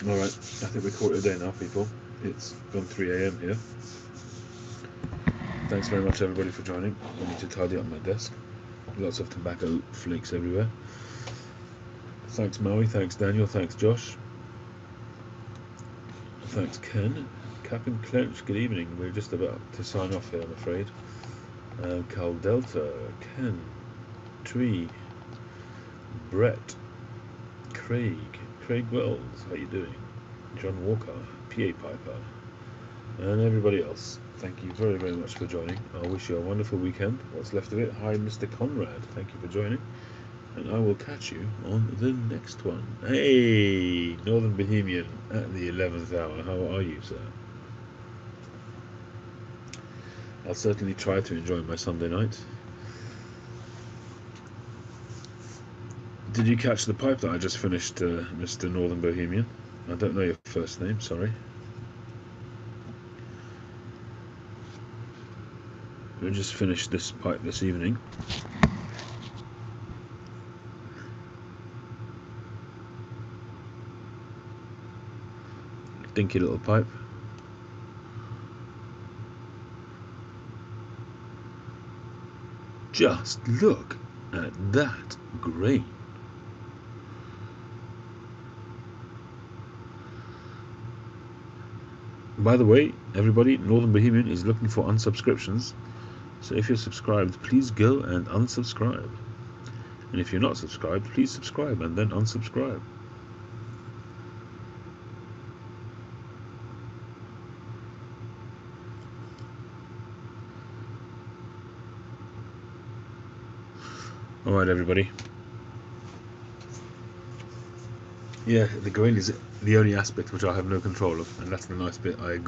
Alright, I think we call it a day now, people. It's gone 3 AM here. Thanks very much, everybody, for joining. I need to tidy up my desk. Lots of tobacco flakes everywhere. Thanks, Maui. Thanks, Daniel. Thanks, Josh. Thanks, Ken. Captain Clench, good evening. We're just about to sign off here, I'm afraid. Cal Delta, Ken, Tree, Brett, Craig Wells, how you doing? John Walker, PA Piper, and everybody else. Thank you very, very much for joining. I wish you a wonderful weekend. What's left of it. Hi, Mr. Conrad. Thank you for joining. And I will catch you on the next one. Hey, Northern Bohemian at the 11th hour. How are you, sir? I'll certainly try to enjoy my Sunday night. Did you catch the pipe that I just finished, Mr. Northern Bohemian? I don't know your first name, sorry. We'll just finish this pipe this evening. Dinky little pipe. Just look at that grain. By the way, everybody, Northern Bohemian is looking for unsubscriptions. So if you're subscribed, please go and unsubscribe. And if you're not subscribed, please subscribe and then unsubscribe. Alright, everybody. Yeah, the grain is the only aspect which I have no control of, and that's the nice bit. I agree.